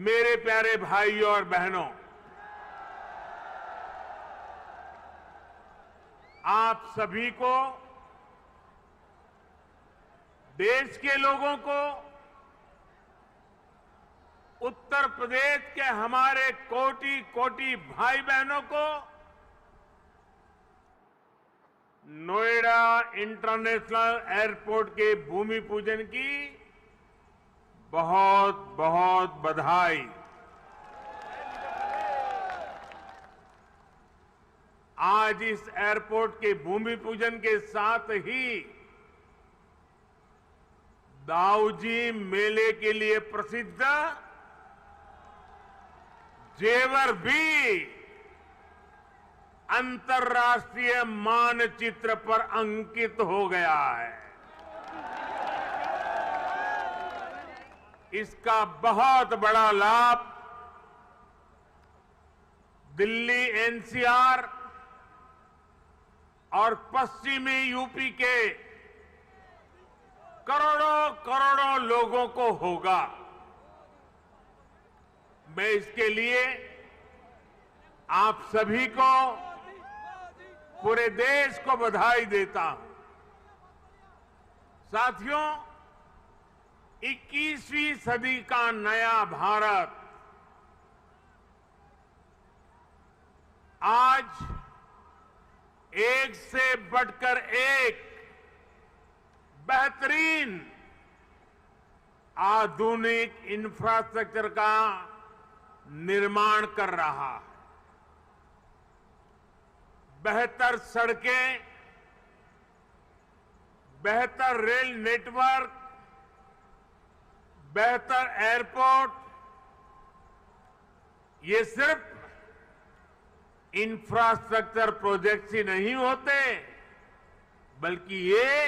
मेरे प्यारे भाइयों और बहनों, आप सभी को, देश के लोगों को, उत्तर प्रदेश के हमारे कोटि कोटि भाई बहनों को नोएडा इंटरनेशनल एयरपोर्ट के भूमि पूजन की बहुत बहुत बधाई। आज इस एयरपोर्ट के भूमि पूजन के साथ ही दाऊजी मेले के लिए प्रसिद्ध जेवर भी अंतर्राष्ट्रीय मानचित्र पर अंकित हो गया है। इसका बहुत बड़ा लाभ दिल्ली एनसीआर और पश्चिमी यूपी के करोड़ों करोड़ों लोगों को होगा। मैं इसके लिए आप सभी को, पूरे देश को बधाई देता हूं। साथियों, 21वीं सदी का नया भारत आज एक से बढ़कर एक बेहतरीन आधुनिक इंफ्रास्ट्रक्चर का निर्माण कर रहा है। बेहतर सड़कें, बेहतर रेल नेटवर्क, बेहतर एयरपोर्ट, ये सिर्फ इंफ्रास्ट्रक्चर प्रोजेक्ट्स ही नहीं होते, बल्कि ये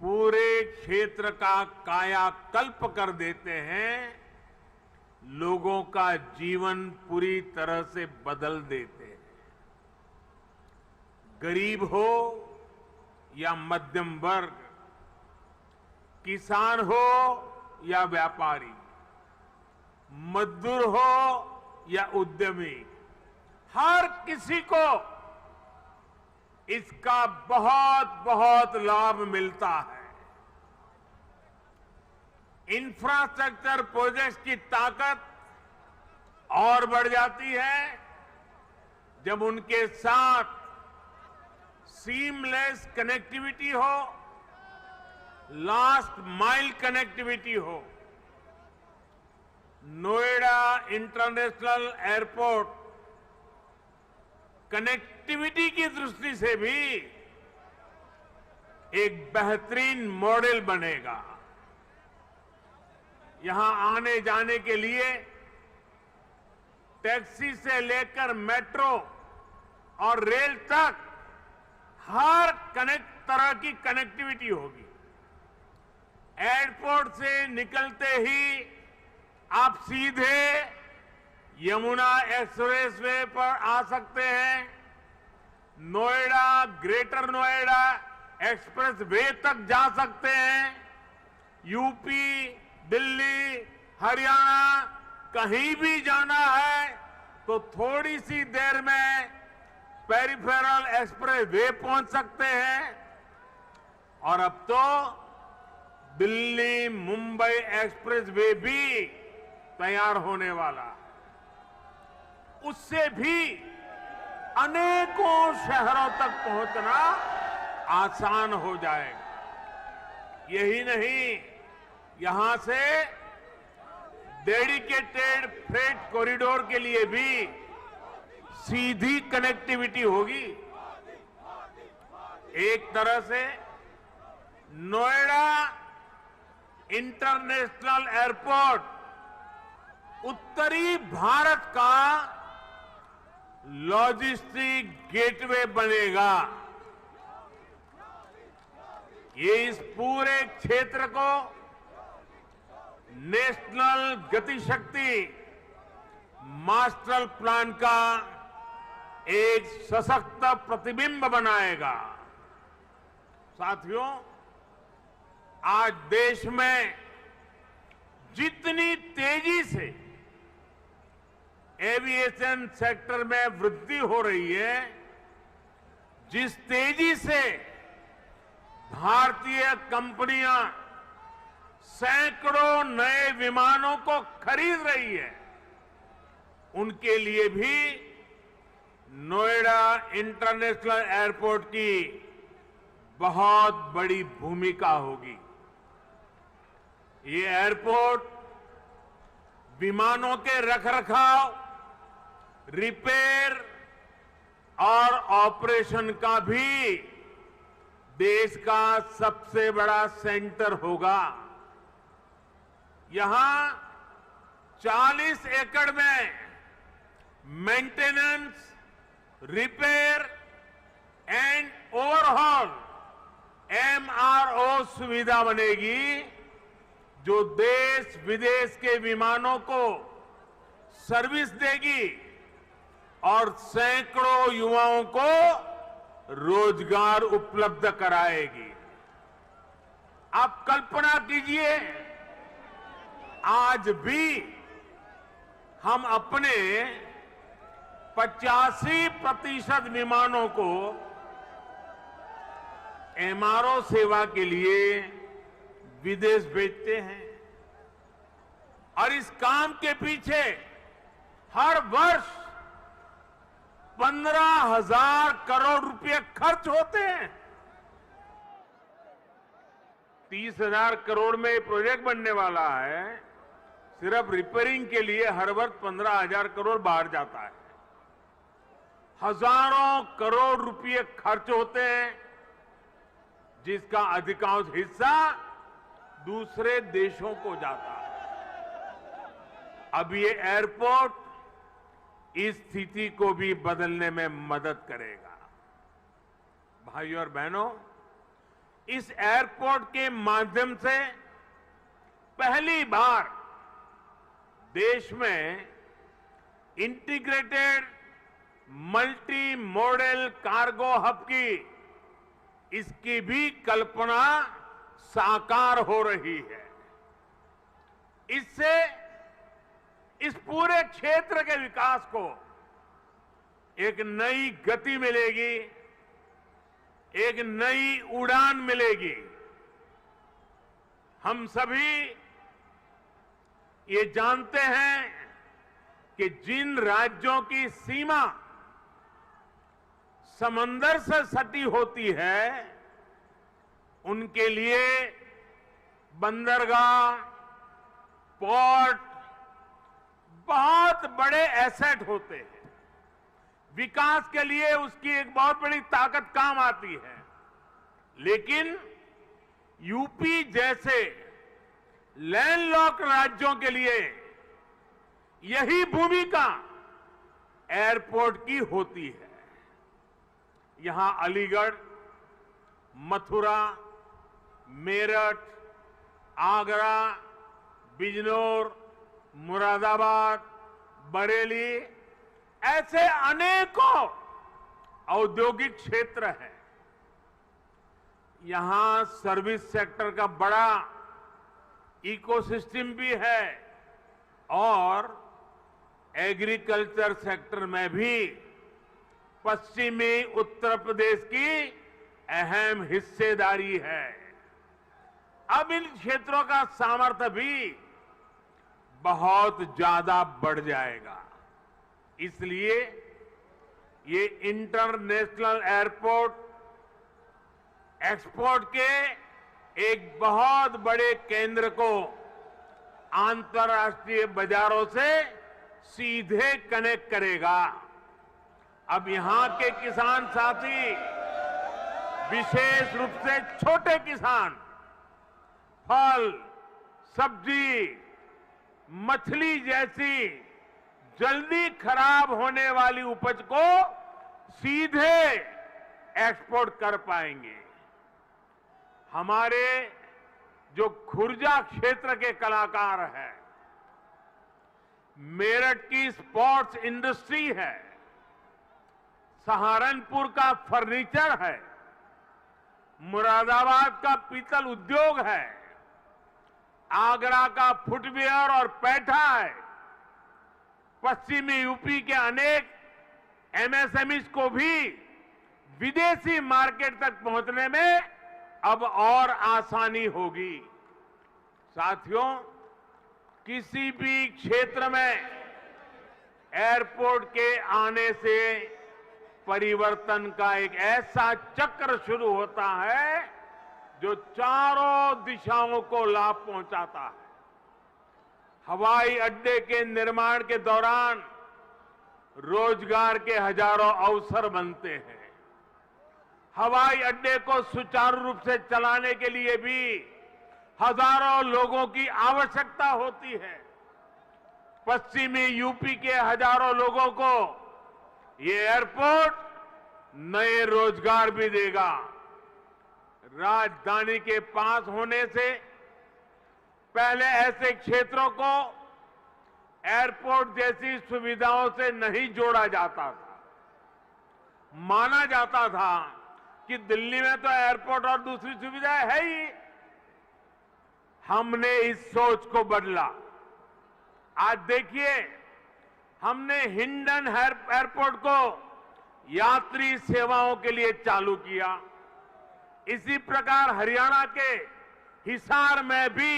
पूरे क्षेत्र का कायाकल्प कर देते हैं, लोगों का जीवन पूरी तरह से बदल देते हैं। गरीब हो या मध्यम वर्ग, किसान हो या व्यापारी, मजदूर हो या उद्यमी, हर किसी को इसका बहुत बहुत लाभ मिलता है। इंफ्रास्ट्रक्चर प्रोजेक्ट्स की ताकत और बढ़ जाती है जब उनके साथ सीमलेस कनेक्टिविटी हो, लास्ट माइल कनेक्टिविटी हो। नोएडा इंटरनेशनल एयरपोर्ट कनेक्टिविटी की दृष्टि से भी एक बेहतरीन मॉडल बनेगा। यहां आने जाने के लिए टैक्सी से लेकर मेट्रो और रेल तक हर तरह की कनेक्टिविटी होगी। एयरपोर्ट से निकलते ही आप सीधे यमुना एक्सप्रेसवे पर आ सकते हैं। नोएडा, ग्रेटर नोएडा एक्सप्रेसवे तक जा सकते हैं। यूपी, दिल्ली, हरियाणा कहीं भी जाना है तो थोड़ी सी देर में पेरिफेरल एक्सप्रेसवे पहुंच सकते हैं। और अब तो दिल्ली मुंबई एक्सप्रेसवे भी तैयार होने वाला, उससे भी अनेकों शहरों तक पहुंचना आसान हो जाएगा। यही नहीं, यहां से डेडिकेटेड फ्रेट कॉरिडोर के लिए भी सीधी कनेक्टिविटी होगी। एक तरह से नोएडा इंटरनेशनल एयरपोर्ट उत्तरी भारत का लॉजिस्टिक गेटवे बनेगा। ये इस पूरे क्षेत्र को नेशनल गतिशक्ति मास्टर प्लान का एक सशक्त प्रतिबिंब बनाएगा। साथियों, आज देश में जितनी तेजी से एविएशन सेक्टर में वृद्धि हो रही है, जिस तेजी से भारतीय कंपनियां सैकड़ों नए विमानों को खरीद रही है, उनके लिए भी नोएडा इंटरनेशनल एयरपोर्ट की बहुत बड़ी भूमिका होगी। ये एयरपोर्ट विमानों के रखरखाव, रिपेयर और ऑपरेशन का भी देश का सबसे बड़ा सेंटर होगा। यहां 40 एकड़ में maintenance, repair and overhaul MRO सुविधा बनेगी, जो देश विदेश के विमानों को सर्विस देगी और सैकड़ों युवाओं को रोजगार उपलब्ध कराएगी। आप कल्पना कीजिए, आज भी हम अपने 85% विमानों को MRO सेवा के लिए विदेश भेजते हैं। और इस काम के पीछे हर वर्ष 15,000 करोड़ रुपए खर्च होते हैं। 30,000 करोड़ में प्रोजेक्ट बनने वाला है। सिर्फ रिपेयरिंग के लिए हर वर्ष 15,000 करोड़ बाहर जाता है। हजारों करोड़ रुपए खर्च होते हैं, जिसका अधिकांश हिस्सा दूसरे देशों को जाता है। अब ये एयरपोर्ट इस स्थिति को भी बदलने में मदद करेगा। भाइयों और बहनों, इस एयरपोर्ट के माध्यम से पहली बार देश में integrated multi modal cargo hub की इसकी भी कल्पना साकार हो रही है। इससे इस पूरे क्षेत्र के विकास को एक नई गति मिलेगी, एक नई उड़ान मिलेगी। हम सभी ये जानते हैं कि जिन राज्यों की सीमा समंदर से सटी होती है, उनके लिए बंदरगाह, पोर्ट बहुत बड़े एसेट होते हैं। विकास के लिए उसकी एक बहुत बड़ी ताकत काम आती है। लेकिन यूपी जैसे लैंडलॉक्ड राज्यों के लिए यही भूमिका एयरपोर्ट की होती है। यहां अलीगढ़, मथुरा, मेरठ, आगरा, बिजनौर, मुरादाबाद, बरेली, ऐसे अनेकों औद्योगिक क्षेत्र हैं। यहां सर्विस सेक्टर का बड़ा इकोसिस्टम भी है और एग्रीकल्चर सेक्टर में भी पश्चिमी उत्तर प्रदेश की अहम हिस्सेदारी है। अब इन क्षेत्रों का सामर्थ्य भी बहुत ज्यादा बढ़ जाएगा। इसलिए ये इंटरनेशनल एयरपोर्ट एक्सपोर्ट के एक बहुत बड़े केंद्र को अंतर्राष्ट्रीय बाजारों से सीधे कनेक्ट करेगा। अब यहां के किसान साथी, विशेष रूप से छोटे किसान, फल, सब्जी, मछली जैसी जल्दी खराब होने वाली उपज को सीधे एक्सपोर्ट कर पाएंगे। हमारे जो खुर्जा क्षेत्र के कलाकार हैं, मेरठ की स्पोर्ट्स इंडस्ट्री है, सहारनपुर का फर्नीचर है, मुरादाबाद का पीतल उद्योग है, आगरा का फुटवियर और पैठा है, पश्चिमी यूपी के अनेक एमएसएमईज को भी विदेशी मार्केट तक पहुंचने में अब और आसानी होगी। साथियों, किसी भी क्षेत्र में एयरपोर्ट के आने से परिवर्तन का एक ऐसा चक्र शुरू होता है जो चारों दिशाओं को लाभ पहुंचाता है। हवाई अड्डे के निर्माण के दौरान रोजगार के हजारों अवसर बनते हैं। हवाई अड्डे को सुचारू रूप से चलाने के लिए भी हजारों लोगों की आवश्यकता होती है। पश्चिमी यूपी के हजारों लोगों को ये एयरपोर्ट नए रोजगार भी देगा। राजधानी के पास होने से पहले ऐसे क्षेत्रों को एयरपोर्ट जैसी सुविधाओं से नहीं जोड़ा जाता था। माना जाता था कि दिल्ली में तो एयरपोर्ट और दूसरी सुविधाएं है ही। हमने इस सोच को बदला। आज देखिए, हमने हिंडन एयरपोर्ट को यात्री सेवाओं के लिए चालू किया। इसी प्रकार हरियाणा के हिसार में भी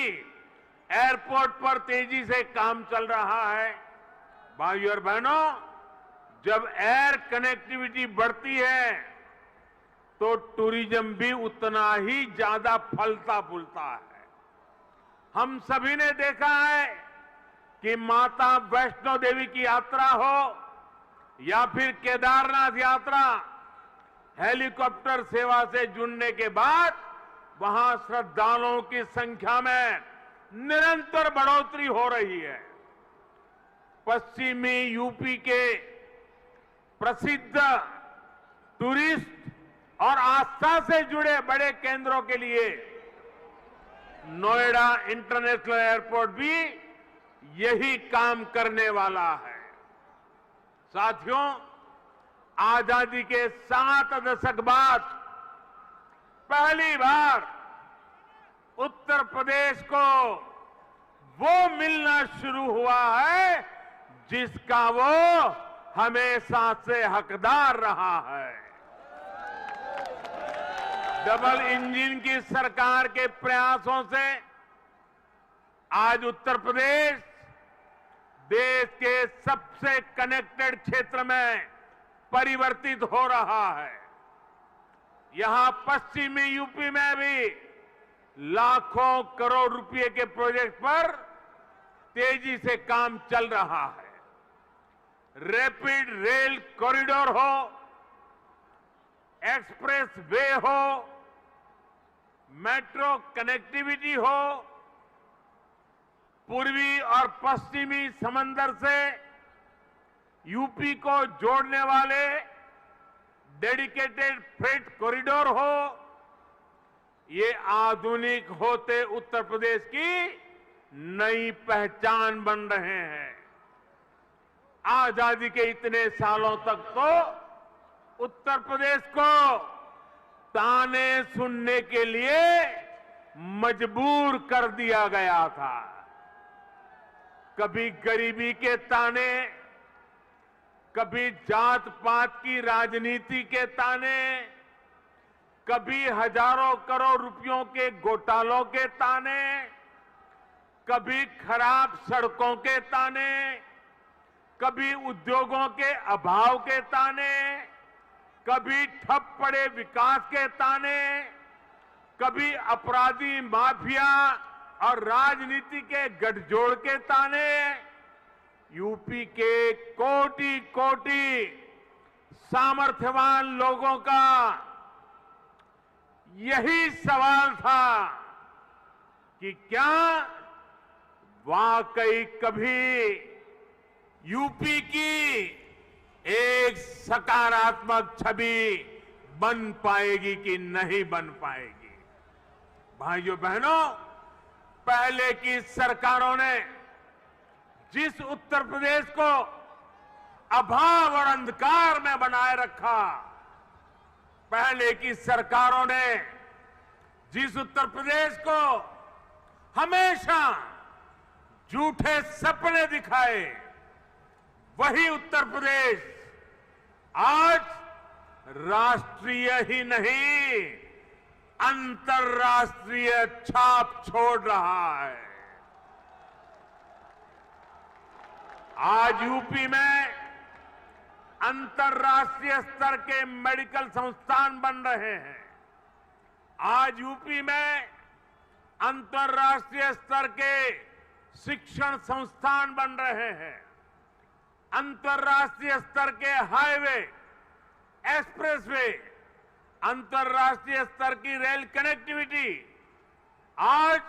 एयरपोर्ट पर तेजी से काम चल रहा है। भाइयों और बहनों, जब एयर कनेक्टिविटी बढ़ती है तो टूरिज्म भी उतना ही ज्यादा फलता फूलता है। हम सभी ने देखा है कि माता वैष्णो देवी की यात्रा हो या फिर केदारनाथ यात्रा, हेलीकॉप्टर सेवा से जुड़ने के बाद वहां श्रद्धालुओं की संख्या में निरंतर बढ़ोतरी हो रही है। पश्चिमी यूपी के प्रसिद्ध टूरिस्ट और आस्था से जुड़े बड़े केंद्रों के लिए नोएडा इंटरनेशनल एयरपोर्ट भी यही काम करने वाला है। साथियों, आजादी के 7 दशक बाद पहली बार उत्तर प्रदेश को वो मिलना शुरू हुआ है जिसका वो हमेशा से हकदार रहा है। डबल इंजन की सरकार के प्रयासों से आज उत्तर प्रदेश देश के सबसे कनेक्टेड क्षेत्र में परिवर्तित हो रहा है। यहां पश्चिमी यूपी में भी लाखों करोड़ रुपए के प्रोजेक्ट पर तेजी से काम चल रहा है। रैपिड रेल कॉरिडोर हो, एक्सप्रेस वे हो, मेट्रो कनेक्टिविटी हो, पूर्वी और पश्चिमी समंदर से यूपी को जोड़ने वाले डेडिकेटेड फ्रेट कॉरिडोर हो, ये आधुनिक होते उत्तर प्रदेश की नई पहचान बन रहे हैं। आजादी के इतने सालों तक तो उत्तर प्रदेश को ताने सुनने के लिए मजबूर कर दिया गया था। कभी गरीबी के ताने, कभी जात पात की राजनीति के ताने, कभी हजारों करोड़ रुपयों के घोटालों के ताने, कभी खराब सड़कों के ताने, कभी उद्योगों के अभाव के ताने, कभी ठप पड़े विकास के ताने, कभी अपराधी माफिया और राजनीति के गठजोड़ के ताने। यूपी के कोटि कोटि सामर्थ्यवान लोगों का यही सवाल था कि क्या वाकई कभी यूपी की एक सकारात्मक छवि बन पाएगी कि नहीं बन पाएगी। भाइयों बहनों, पहले की सरकारों ने जिस उत्तर प्रदेश को अभाव और अंधकार में बनाए रखा, पहले की सरकारों ने जिस उत्तर प्रदेश को हमेशा झूठे सपने दिखाए, वही उत्तर प्रदेश आज राष्ट्रीय ही नहीं अंतर्राष्ट्रीय छाप छोड़ रहा है। आज यूपी में अंतर्राष्ट्रीय स्तर के मेडिकल संस्थान बन रहे हैं। आज यूपी में अंतर्राष्ट्रीय स्तर के शिक्षण संस्थान बन रहे हैं। अंतर्राष्ट्रीय स्तर के हाईवे, एक्सप्रेसवे, अंतर्राष्ट्रीय स्तर की रेल कनेक्टिविटी, आज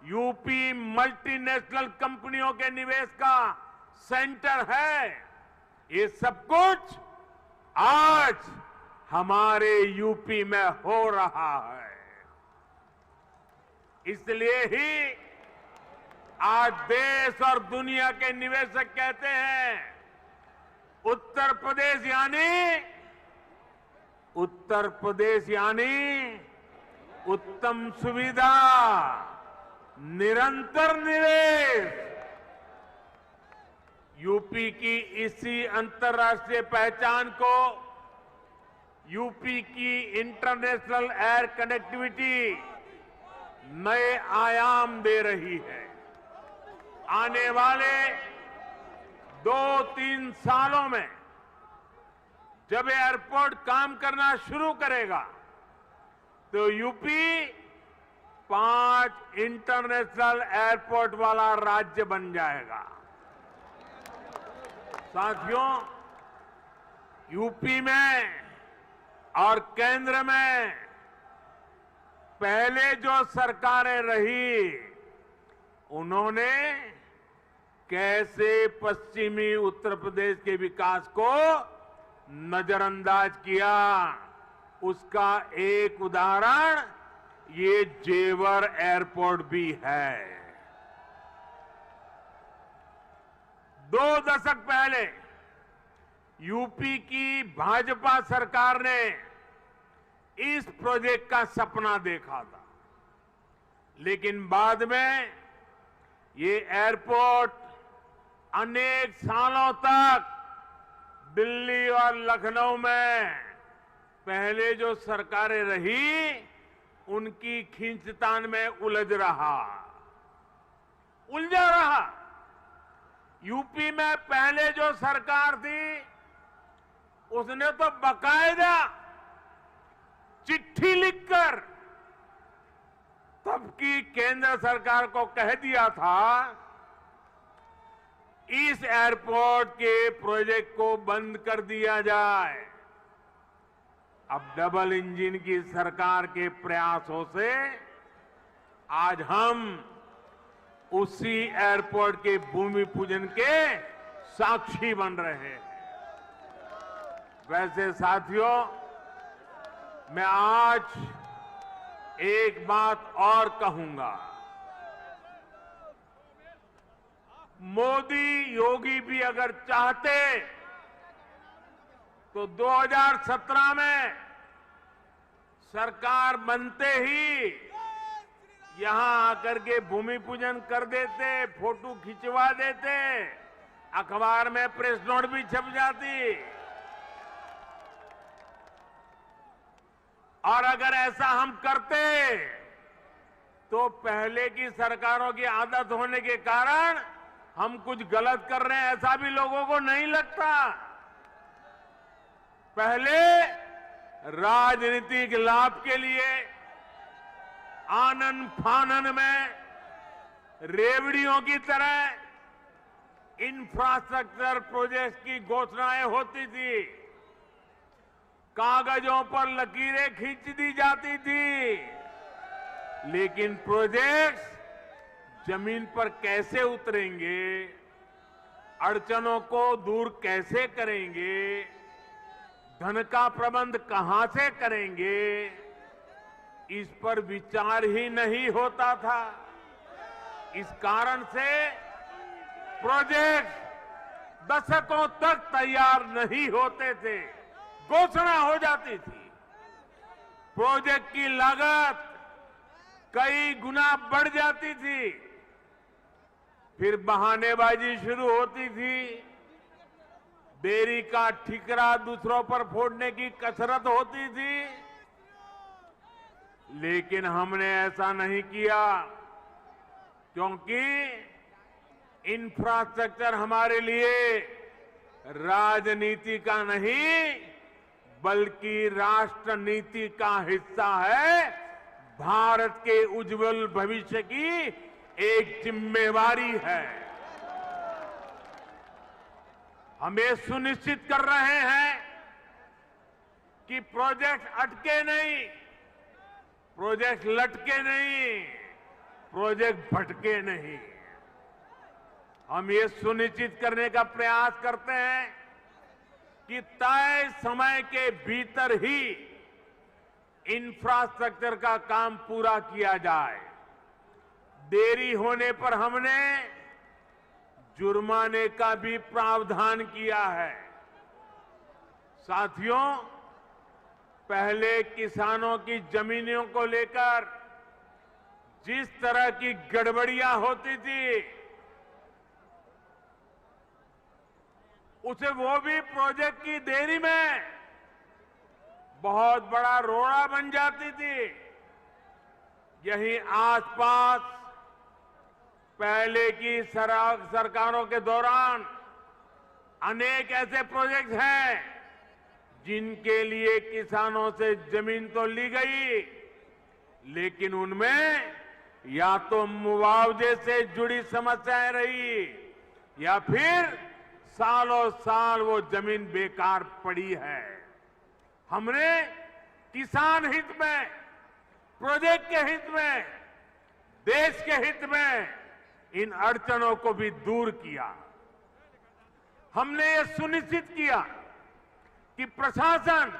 यूपी मल्टीनेशनल कंपनियों के निवेश का सेंटर है। ये सब कुछ आज हमारे यूपी में हो रहा है। इसलिए ही आज देश और दुनिया के निवेशक कहते हैं उत्तर प्रदेश यानी उत्तम सुविधा, निरंतर निवेश। यूपी की इसी अंतर्राष्ट्रीय पहचान को यूपी की इंटरनेशनल एयर कनेक्टिविटी नए आयाम दे रही है। आने वाले 2-3 सालों में जब एयरपोर्ट काम करना शुरू करेगा तो यूपी 5 इंटरनेशनल एयरपोर्ट वाला राज्य बन जाएगा। साथियों, यूपी में और केंद्र में पहले जो सरकारें रही, उन्होंने कैसे पश्चिमी उत्तर प्रदेश के विकास को नजरअंदाज किया, उसका एक उदाहरण ये जेवर एयरपोर्ट भी है। 2 दशक पहले यूपी की भाजपा सरकार ने इस प्रोजेक्ट का सपना देखा था, लेकिन बाद में ये एयरपोर्ट अनेक सालों तक दिल्ली और लखनऊ में पहले जो सरकारें रही उनकी खींचतान में उलझा रहा। यूपी में पहले जो सरकार थी उसने तो बाकायदा चिट्ठी लिखकर तब की केंद्र सरकार को कह दिया था इस एयरपोर्ट के प्रोजेक्ट को बंद कर दिया जाए। अब डबल इंजन की सरकार के प्रयासों से आज हम उसी एयरपोर्ट के भूमि पूजन के साक्षी बन रहे हैं। वैसे साथियों, मैं आज एक बात और कहूंगा, मोदी योगी भी अगर चाहते तो 2017 में सरकार बनते ही यहां आकर के भूमि पूजन कर देते, फोटो खिंचवा देते, अखबार में प्रेस नोट भी छप जाती। और अगर ऐसा हम करते तो पहले की सरकारों की आदत होने के कारण हम कुछ गलत कर रहे हैं ऐसा भी लोगों को नहीं लगता। पहले राजनीतिक लाभ के लिए आनन फानन में रेवड़ियों की तरह इंफ्रास्ट्रक्चर प्रोजेक्ट की घोषणाएं होती थी, कागजों पर लकीरें खींच दी जाती थी, लेकिन प्रोजेक्ट्स जमीन पर कैसे उतरेंगे, अड़चनों को दूर कैसे करेंगे, धन का प्रबंध कहां से करेंगे, इस पर विचार ही नहीं होता था। इस कारण से प्रोजेक्ट दशकों तक तैयार नहीं होते थे, घोषणा हो जाती थी, प्रोजेक्ट की लागत कई गुना बढ़ जाती थी, फिर बहानेबाजी शुरू होती थी, देरी का ठिकरा दूसरों पर फोड़ने की कसरत होती थी। लेकिन हमने ऐसा नहीं किया, क्योंकि इंफ्रास्ट्रक्चर हमारे लिए राजनीति का नहीं बल्कि राष्ट्र नीति का हिस्सा है, भारत के उज्जवल भविष्य की एक जिम्मेवारी है। हम ये सुनिश्चित कर रहे हैं कि प्रोजेक्ट अटके नहीं, प्रोजेक्ट लटके नहीं, प्रोजेक्ट भटके नहीं। हम ये सुनिश्चित करने का प्रयास करते हैं कि तय समय के भीतर ही इंफ्रास्ट्रक्चर का काम पूरा किया जाए। देरी होने पर हमने जुर्माने का भी प्रावधान किया है। साथियों, पहले किसानों की जमीनों को लेकर जिस तरह की गड़बड़ियां होती थी, उसे वो भी प्रोजेक्ट की देरी में बहुत बड़ा रोड़ा बन जाती थी। यही आसपास पहले की सरकारों के दौरान अनेक ऐसे प्रोजेक्ट हैं जिनके लिए किसानों से जमीन तो ली गई, लेकिन उनमें या तो मुआवजे से जुड़ी समस्याएं रही या फिर सालों साल वो जमीन बेकार पड़ी है। हमने किसान हित में, प्रोजेक्ट के हित में, देश के हित में इन अड़चनों को भी दूर किया। हमने ये सुनिश्चित किया कि प्रशासन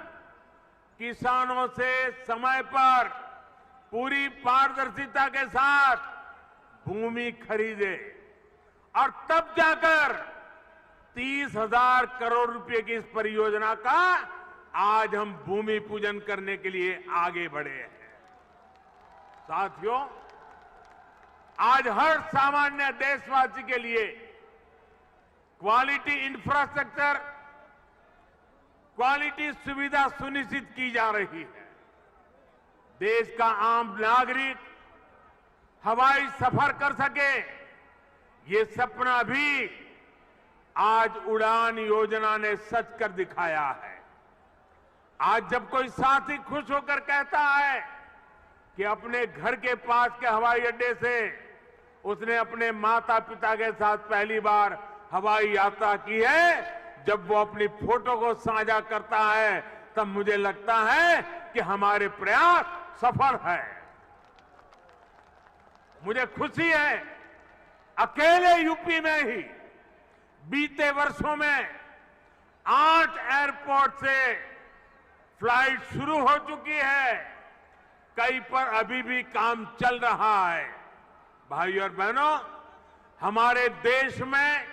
किसानों से समय पर पूरी पारदर्शिता के साथ भूमि खरीदे और तब जाकर 30,000 करोड़ रुपए की इस परियोजना का आज हम भूमि पूजन करने के लिए आगे बढ़े हैं। साथियों, आज हर सामान्य देशवासी के लिए क्वालिटी इंफ्रास्ट्रक्चर, क्वालिटी सुविधा सुनिश्चित की जा रही है। देश का आम नागरिक हवाई सफर कर सके, ये सपना भी आज उड़ान योजना ने सच कर दिखाया है। आज जब कोई साथी खुश होकर कहता है कि अपने घर के पास के हवाई अड्डे से उसने अपने माता पिता के साथ पहली बार हवाई यात्रा की है, जब वो अपनी फोटो को साझा करता है, तब मुझे लगता है कि हमारे प्रयास सफल है। मुझे खुशी है, अकेले यूपी में ही बीते वर्षों में 8 एयरपोर्ट से फ्लाइट शुरू हो चुकी है। कई पर अभी भी काम चल रहा है। भाइयों और बहनों, हमारे देश में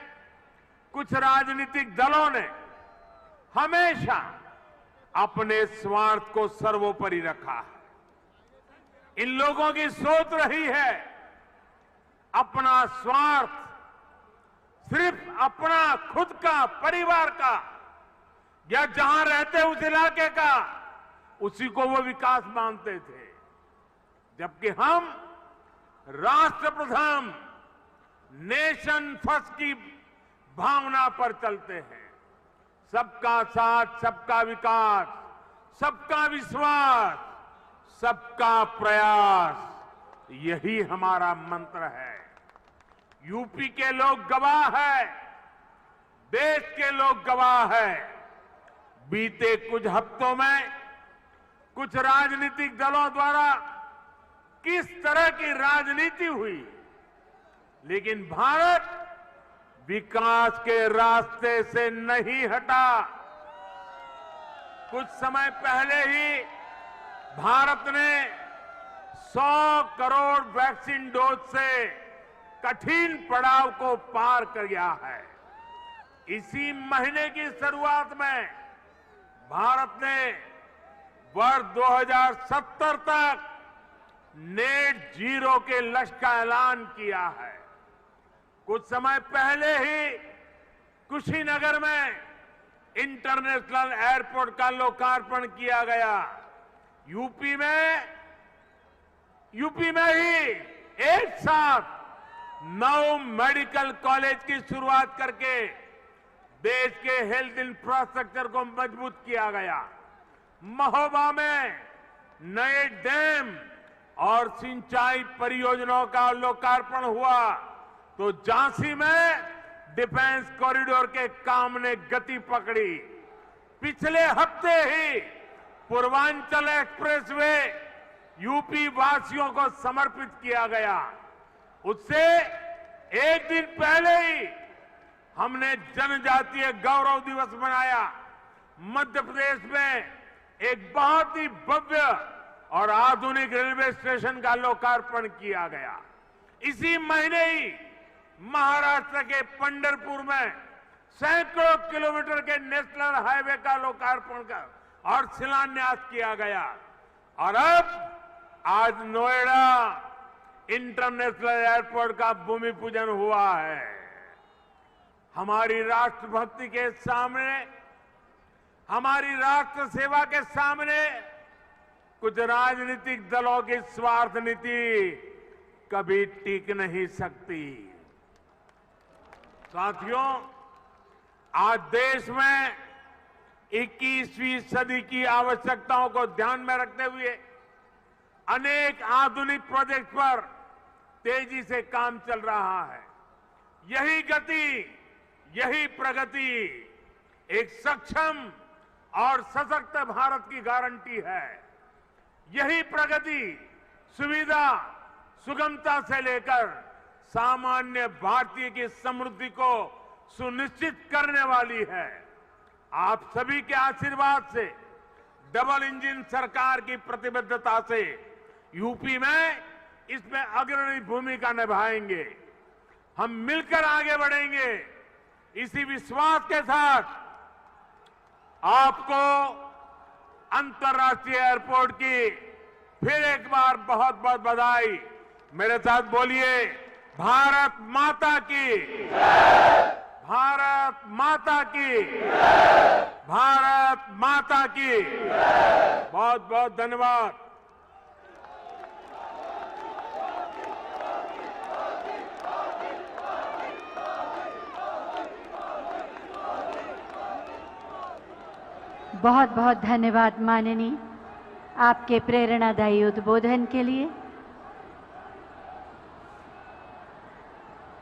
कुछ राजनीतिक दलों ने हमेशा अपने स्वार्थ को सर्वोपरि रखा है। इन लोगों की सोच रही है अपना स्वार्थ, सिर्फ अपना खुद का, परिवार का, या जहां रहते उस इलाके का, उसी को वो विकास मानते थे। जबकि हम राष्ट्रप्रथम, नेशन फर्स्ट की भावना पर चलते हैं। सबका साथ, सबका विकास, सबका विश्वास, सबका प्रयास, यही हमारा मंत्र है। यूपी के लोग गवाह है, देश के लोग गवाह है। बीते कुछ हफ्तों में कुछ राजनीतिक दलों द्वारा किस तरह की राजनीति हुई, लेकिन भारत विकास के रास्ते से नहीं हटा। कुछ समय पहले ही भारत ने 100 करोड़ वैक्सीन डोज से कठिन पड़ाव को पार कर गया है। इसी महीने की शुरुआत में भारत ने वर्ष 2070 तक नेट जीरो के लक्ष्य का ऐलान किया है। कुछ समय पहले ही कुशीनगर में इंटरनेशनल एयरपोर्ट का लोकार्पण किया गया। यूपी में ही एक साथ 9 मेडिकल कॉलेज की शुरुआत करके देश के हेल्थ इंफ्रास्ट्रक्चर को मजबूत किया गया। महोबा में नए डैम और सिंचाई परियोजनाओं का लोकार्पण हुआ, तो झांसी में डिफेंस कॉरिडोर के काम ने गति पकड़ी। पिछले हफ्ते ही पूर्वांचल एक्सप्रेसवे यूपी वासियों को समर्पित किया गया। उससे एक दिन पहले ही हमने जनजातीय गौरव दिवस मनाया। मध्य प्रदेश में एक बहुत ही भव्य और आधुनिक रेलवे स्टेशन का लोकार्पण किया गया। इसी महीने ही महाराष्ट्र के पंढरपुर में सैकड़ों किलोमीटर के नेशनल हाईवे का लोकार्पण कर और शिलान्यास किया गया। और अब आज नोएडा इंटरनेशनल एयरपोर्ट का भूमि पूजन हुआ है। हमारी राष्ट्रभक्ति के सामने, हमारी राष्ट्र सेवा के सामने कुछ राजनीतिक दलों की स्वार्थ नीति कभी टिक नहीं सकती। साथियों, आज देश में 21वीं सदी की आवश्यकताओं को ध्यान में रखते हुए अनेक आधुनिक प्रोजेक्ट पर तेजी से काम चल रहा है। यही गति, यही प्रगति एक सक्षम और सशक्त भारत की गारंटी है। यही प्रगति सुविधा, सुगमता से लेकर सामान्य भारतीय की समृद्धि को सुनिश्चित करने वाली है। आप सभी के आशीर्वाद से, डबल इंजन सरकार की प्रतिबद्धता से यूपी में इसमें अग्रणी भूमिका निभाएंगे। हम मिलकर आगे बढ़ेंगे। इसी विश्वास के साथ आपको अंतर्राष्ट्रीय एयरपोर्ट की फिर एक बार बहुत बहुत बधाई। मेरे साथ बोलिए, भारत माता की, भारत माता की, भारत माता की। बहुत बहुत धन्यवाद। बहुत बहुत धन्यवाद माननीय, आपके प्रेरणादायी उद्बोधन के लिए।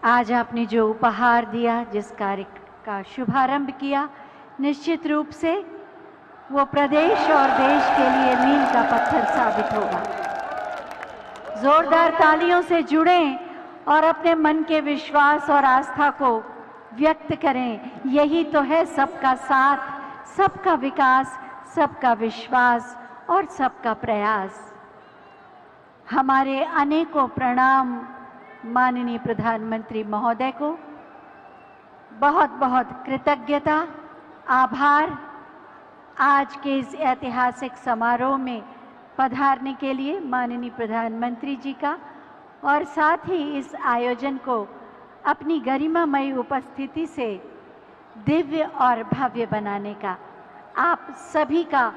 आज आपने जो उपहार दिया, जिस कार्य का शुभारंभ किया, निश्चित रूप से वो प्रदेश और देश के लिए मील का पत्थर साबित होगा। जोरदार तालियों से जुड़ें और अपने मन के विश्वास और आस्था को व्यक्त करें। यही तो है सबका साथ, सबका विकास, सबका विश्वास और सबका प्रयास। हमारे अनेकों प्रणाम माननीय प्रधानमंत्री महोदय को। बहुत बहुत कृतज्ञता, आभार आज के इस ऐतिहासिक समारोह में पधारने के लिए माननीय प्रधानमंत्री जी का, और साथ ही इस आयोजन को अपनी गरिमामयी उपस्थिति से दिव्य और भव्य बनाने का आप सभी का